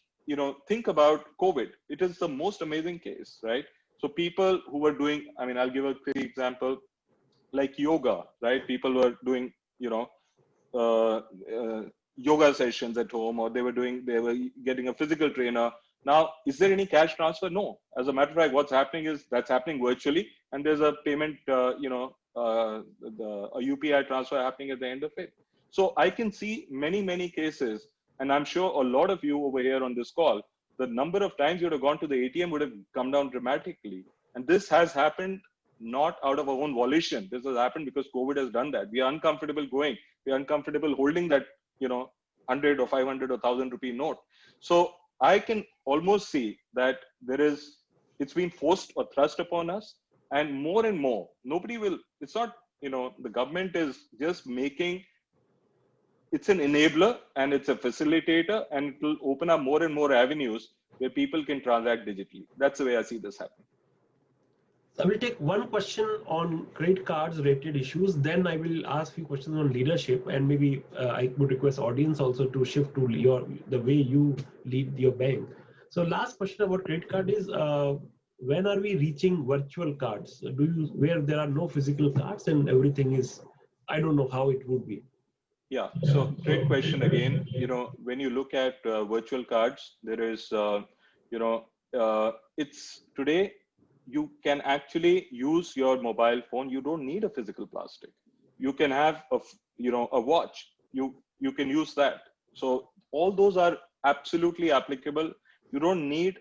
think about COVID. It is the most amazing case, right? So people who were doing, I mean, I'll give a quick example, like yoga, right? People were doing, yoga sessions at home, or they were getting a physical trainer. Now, is there any cash transfer? No. As a matter of fact, what's happening is that's happening virtually, and there's a payment, a UPI transfer happening at the end of it. So I can see many, many cases, and I'm sure a lot of you over here on this call, the number of times you would have gone to the ATM would have come down dramatically. And this has happened not out of our own volition. This has happened because COVID has done that. We are uncomfortable going. We are uncomfortable holding that, 100 or 500 or 1,000 rupee note. So I can almost see that it's been forced or thrust upon us, and more, it's not, the government is just it's an enabler and it's a facilitator, and it will open up more and more avenues where people can transact digitally. That's the way I see this happening. I will take one question on credit cards related issues. Then I will ask few questions on leadership, and maybe I would request audience also to shift to the way you lead your bank. So last question about credit card is, when are we reaching virtual cards? Where there are no physical cards and everything is, I don't know how it would be. Yeah, so great question again. When you look at virtual cards, there is, it's today you can actually use your mobile phone. You don't need a physical plastic. You can have a watch. You can use that. So all those are absolutely applicable. You don't need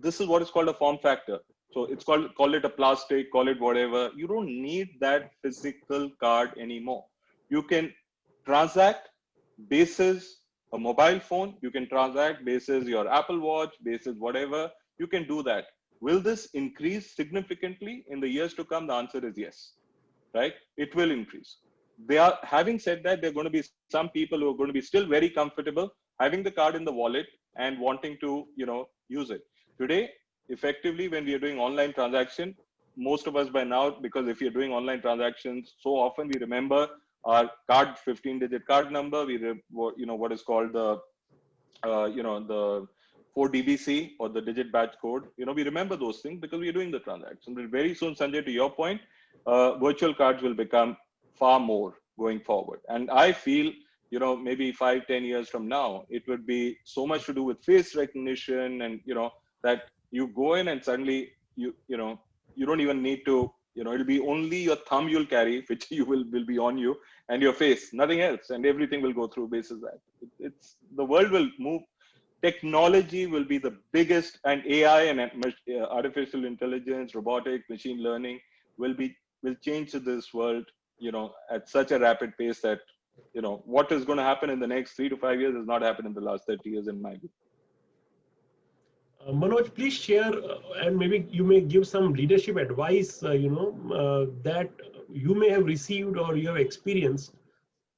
this is what is called a form factor. So it's call it a plastic, call it whatever. You don't need that physical card anymore. You can transact basis a mobile phone. You can transact basis your Apple Watch, basis whatever. You can do that. Will this increase significantly in the years to come? The answer is yes, right? It will increase. Having said that, there are going to be some people who are going to be still very comfortable having the card in the wallet and wanting to, use it. Today, effectively, when we are doing online transaction, most of us by now, because if you're doing online transactions so often, we remember our card 15-digit card number. What is called the the 4 DBC or the digit batch code. We remember those things because we're doing the transaction. But very soon, Sanjay, to your point, virtual cards will become far more going forward. And I feel, maybe 5-10 years from now, it would be so much to do with face recognition, and that you go in and suddenly you don't even need to, it'll be only your thumb you'll carry, which you will be on you, and your face, nothing else, and everything will go through basis that. The world will move. Technology will be the biggest, and AI and artificial intelligence, robotic, machine learning will change this world, at such a rapid pace that, what is going to happen in the next 3 to 5 years has not happened in the last 30 years, in my view. Manoj, please share, and maybe you may give some leadership advice, that you may have received or you have experienced,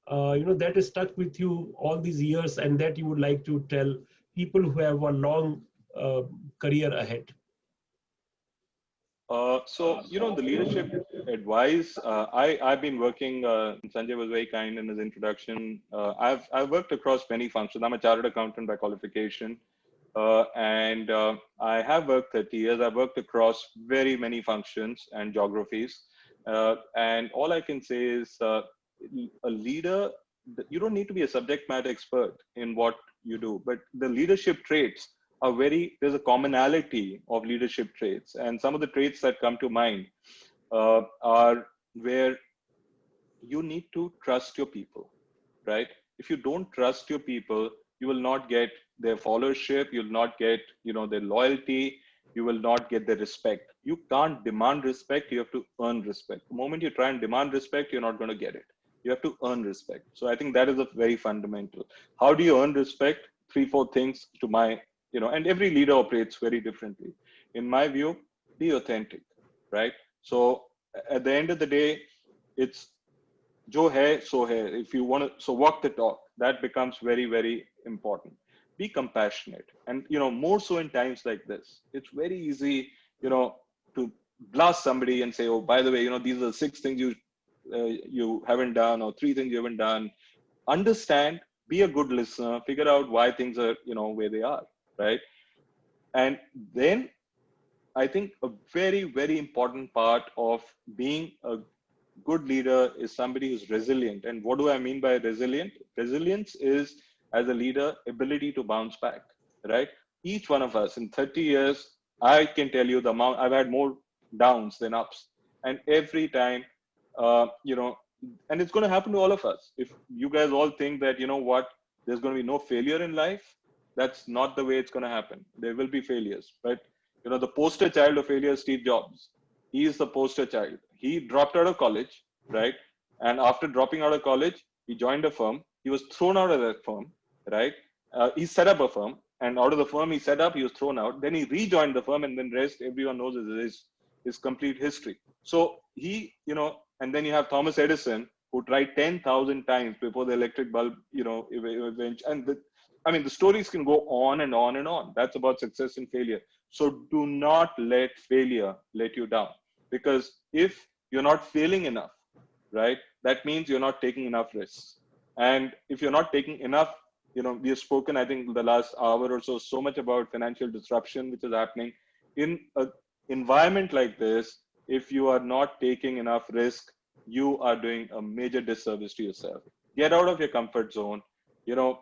that is stuck with you all these years, and that you would like to tell people who have a long career ahead. So, the leadership advice, I've been working, Sanjay was very kind in his introduction. I've worked across many functions. I'm a chartered accountant by qualification. And I have worked 30 years. I've worked across very many functions and geographies. And all I can say is a leader, you don't need to be a subject matter expert in what you do, but the leadership traits are there's a commonality of leadership traits. And some of the traits that come to mind are where you need to trust your people, right? If you don't trust your people, you will not get their followership, you'll not get, their loyalty, you will not get their respect. You can't demand respect, you have to earn respect. The moment you try and demand respect, you're not going to get it. You have to earn respect. So I think that is a very fundamental. How do you earn respect? 3-4 things to my, and every leader operates very differently. In my view, be authentic, right? So at the end of the day, it's jo hai, so hai. If you want to, so walk the talk. That becomes very, very important. Be compassionate. And, more so in times like this, it's very easy, to blast somebody and say, oh, by the way, these are the 6 things you haven't done, or 3 things you haven't done. Understand, be a good listener, figure out why things are, where they are, right? And then I think a very, very important part of being a good leader is somebody who's resilient. And what do I mean by resilient? Resilience is, as a leader, ability to bounce back, right? Each one of us in 30 years, I can tell you the amount, I've had more downs than ups. And every time, and it's going to happen to all of us. If you guys all think that, there's going to be no failure in life, that's not the way it's going to happen. There will be failures. But, the poster child of failure is Steve Jobs. He is the poster child. He dropped out of college, right? And after dropping out of college, he joined a firm. He was thrown out of that firm, right? He set up a firm, and out of the firm he set up, he was thrown out. Then he rejoined the firm, and then rest, everyone knows his complete history. So he, and then you have Thomas Edison, who tried 10,000 times before the electric bulb, and I mean, the stories can go on and on and on. That's about success and failure. So do not let failure let you down. Because if you're not failing enough, right, that means you're not taking enough risks. And if you're not taking enough, we have spoken, I think, the last hour or so much about financial disruption, which is happening in an environment like this. If you are not taking enough risk, you are doing a major disservice to yourself. Get out of your comfort zone. You know,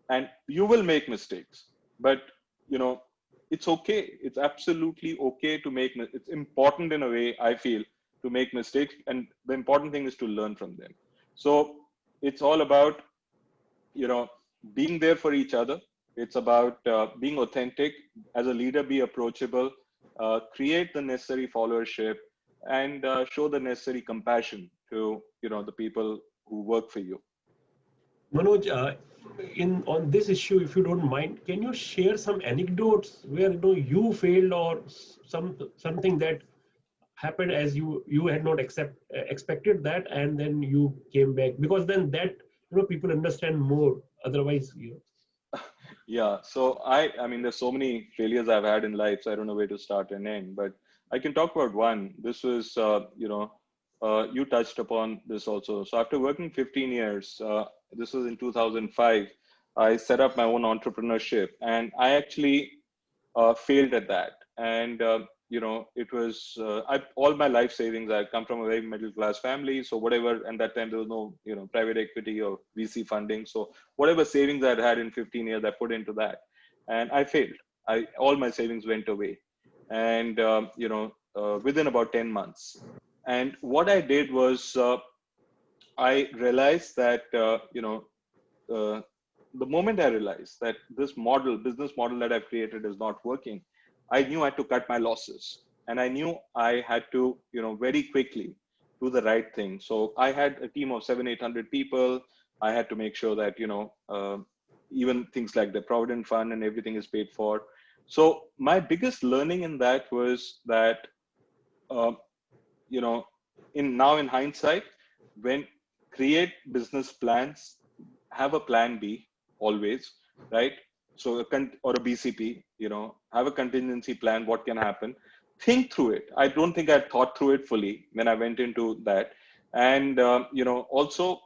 and you will make mistakes, but you know it's okay. It's absolutely okay to it's important in a way, I feel, to make mistakes, and the important thing is to learn from them. So it's all about you know being there for each other. It's about being authentic as a leader. Be approachable, create the necessary followership, and show the necessary compassion to the people who work for you. Manoj, in on this issue, if you don't mind, can you share some anecdotes where you failed, or something that happened as you had not expected that, and then you came back, because then that people understand more. Otherwise, Yeah, so I mean, there's so many failures I've had in life, so I don't know where to start and end. But I can talk about one. This was, you touched upon this also. So after working 15 years, this was in 2005, I set up my own entrepreneurship, and I actually failed at that. And it was all my life savings. I come from a very middle class family, so whatever. And that time there was no private equity or VC funding. So whatever savings I'd had in 15 years, I put into that, and I failed. All my savings went away, and within about 10 months. And what I did was I realized that uh, the moment I realized that this business model that I've created is not working, I knew I had to cut my losses, and I knew I had to, very quickly do the right thing. So I had a team of 700-800 people. I had to make sure that, even things like the Provident Fund and everything is paid for. So my biggest learning in that was that, uh, you know, in hindsight, when create business plans, have a plan B always, right? So or a BCP, have a contingency plan. What can happen? Think through it. I don't think I thought through it fully when I went into that, and also,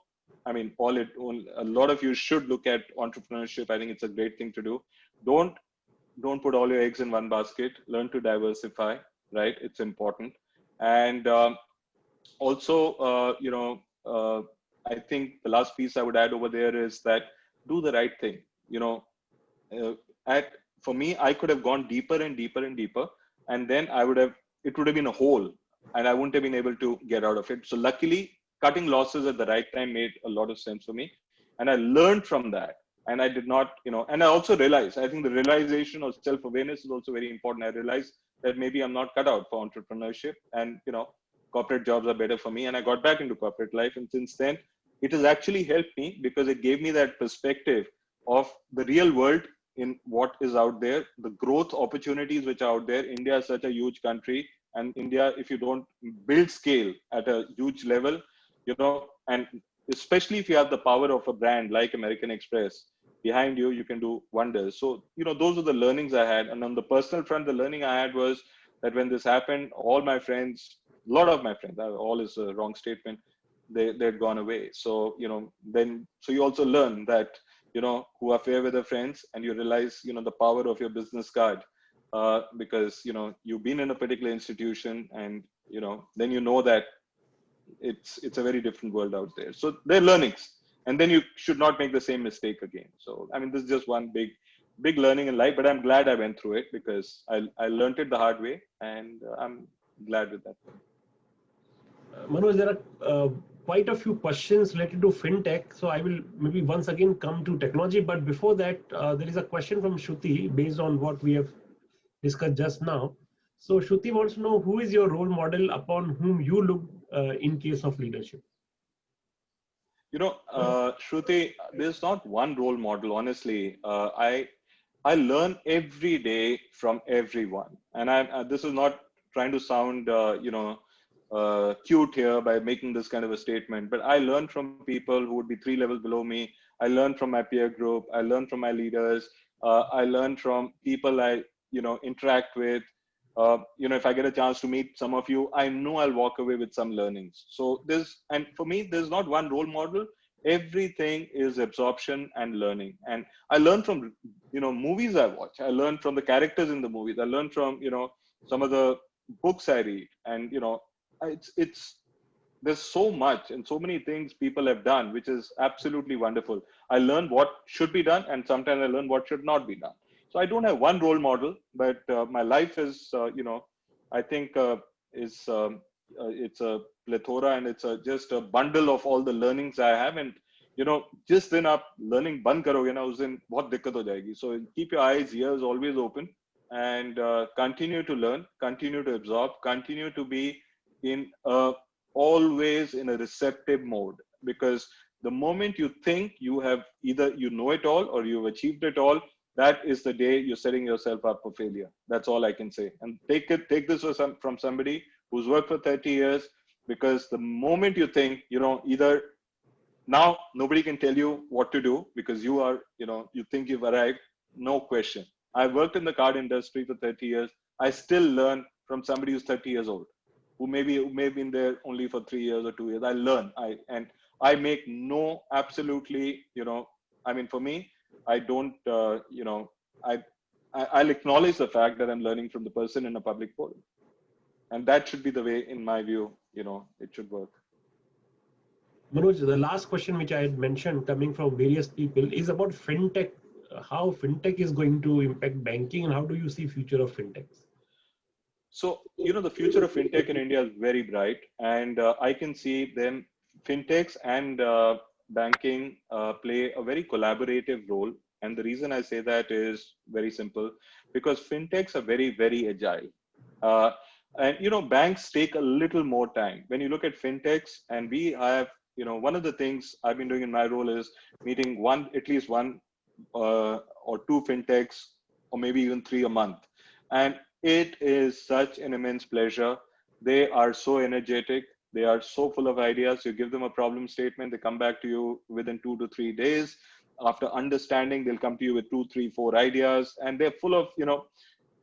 I mean, a lot of you should look at entrepreneurship. I think it's a great thing to do. Don't don't put all your eggs in one basket. Learn to diversify, right? It's important. And also, I think the last piece I would add over there is that do the right thing. You know, uh, at For me, I could have gone deeper and deeper and deeper, and then it would have been a hole, and I wouldn't have been able to get out of it. So luckily, cutting losses at the right time made a lot of sense for me, and I learned from that. And I did not, and I also realized, I think the realization of self-awareness is also very important. I realized that maybe I'm not cut out for entrepreneurship, and corporate jobs are better for me. And I got back into corporate life, and since then, it has actually helped me because it gave me that perspective of the real world, in what is out there, the growth opportunities which are out there. India is such a huge country, and India, if you don't build scale at a huge level, and especially if you have the power of a brand like American Express behind you, you can do wonders. So, those are the learnings I had. And on the personal front, the learning I had was that when this happened, all my friends, a lot of my friends, all is a wrong statement, they'd gone away. So, so you also learn that, who are fair with their friends, and you realize, the power of your business card, because, you've been in a particular institution, and, then that it's a very different world out there. So they're learnings, and then you should not make the same mistake again. So, I mean, this is just one big learning in life, but I'm glad I went through it because I learned it the hard way, and I'm glad with that. Manoj, there are quite a few questions related to fintech. So I will maybe once again come to technology. But before that, there is a question from Shruti based on what we have discussed just now. So Shruti wants to know, who is your role model upon whom you look in case of leadership? Shruti, there's not one role model. Honestly, I learn every day from everyone, and this is not trying to sound cute here by making this kind of a statement, but I learn from people who would be 3 levels below me. I learn from my peer group. I learn from my leaders. I learn from people I, interact with. If I get a chance to meet some of you, I know I'll walk away with some learnings. So and for me, there's not one role model. Everything is absorption and learning. And I learn from, movies I watch. I learn from the characters in the movies. I learn from, some of the books I read. And, there's so much and so many things people have done, which is absolutely wonderful. I learn what should be done, and sometimes I learn what should not be done. So I don't have one role model, but my life is, I think it's a plethora, and it's just a bundle of all the learnings I have. And, just then up learning band karoge na, us din bahut dikkat ho jayegi. So keep your eyes, ears always open, and continue to learn, continue to absorb, continue to be always in a receptive mode, because the moment you think you have either know it all or you've achieved it all, that is the day you're setting yourself up for failure. That's all I can say. And take this from somebody who's worked for 30 years, because the moment you think, either now nobody can tell you what to do because you are, you think you've arrived, no question. I've worked in the card industry for 30 years. I still learn from somebody who's 30 years old, who may have been there only for 3 years or 2 years. I learn. I make no absolutely, for me, I don't, I'll acknowledge the fact that I'm learning from the person in a public forum. And that should be the way, in my view, it should work. Manoj, the last question which I had mentioned coming from various people is about fintech. How fintech is going to impact banking, and how do you see future of fintechs? So, the future of fintech in India is very bright, and I can see them, fintechs and banking play a very collaborative role. And the reason I say that is very simple, because fintechs are very, very agile. And, banks take a little more time. When you look at fintechs, and we have, one of the things I've been doing in my role is meeting at least one or two fintechs, or maybe even 3 a month. And it is such an immense pleasure. They are so energetic. They are so full of ideas. You give them a problem statement, they come back to you within 2 to 3 days. After understanding, they'll come to you with 2, 3, 4 ideas. And they're full of,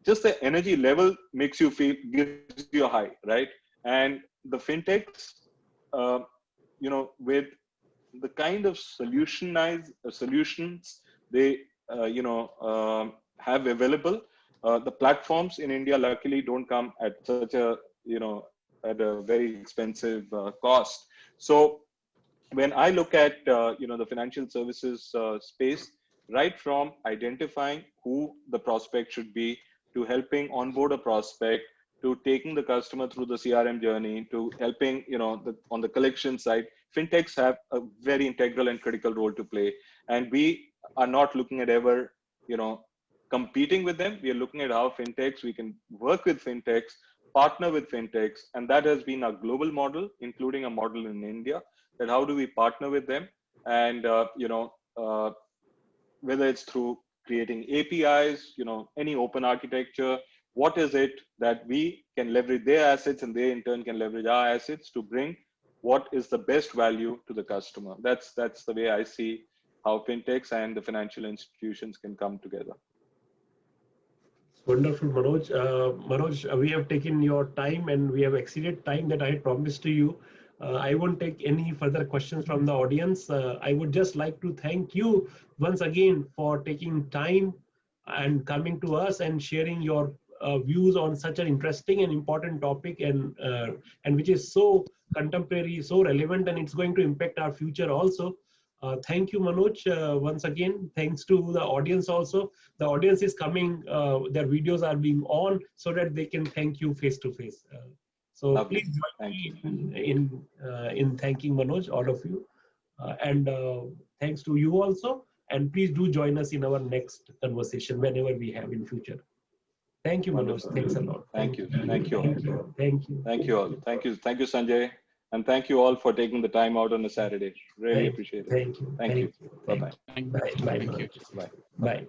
just the energy level makes you feel, gives you a high, right? And the fintechs, with the kind of solutions they, have available, the platforms in India luckily don't come at such a, at a very expensive cost. So when I look at, the financial services space, right from identifying who the prospect should be, to helping onboard a prospect, to taking the customer through the CRM journey, to helping, on the collection side, fintechs have a very integral and critical role to play. And we are not looking at ever, competing with them. We are looking at how we can work with fintechs, partner with fintechs. And that has been a global model, including a model in India, that how do we partner with them? And, whether it's through creating APIs, any open architecture, what is it that we can leverage their assets, and they in turn can leverage our assets to bring what is the best value to the customer. That's the way I see how fintechs and the financial institutions can come together. Wonderful, Manoj. Manoj, we have taken your time, and we have exceeded time that I had promised to you. I won't take any further questions from the audience. I would just like to thank you once again for taking time and coming to us and sharing your views on such an interesting and important topic, and which is so contemporary, so relevant, and it's going to impact our future also. Thank you, Manoj. Once again, thanks to the audience also. The audience is coming, their videos are being on so that they can thank you face to face. So lovely. Please join me in thanking Manoj, all of you. And thanks to you also. And please do join us in our next conversation whenever we have in future. Thank you, Manoj. Thanks a lot. Thank you. Thank you. Thank you. Thank you. Thank you all. Thank you. Thank you, Sanjay. And thank you all for taking the time out on a Saturday. Really appreciate it. Thank you. Thank you. Bye-bye. Bye. Bye. Bye. Bye.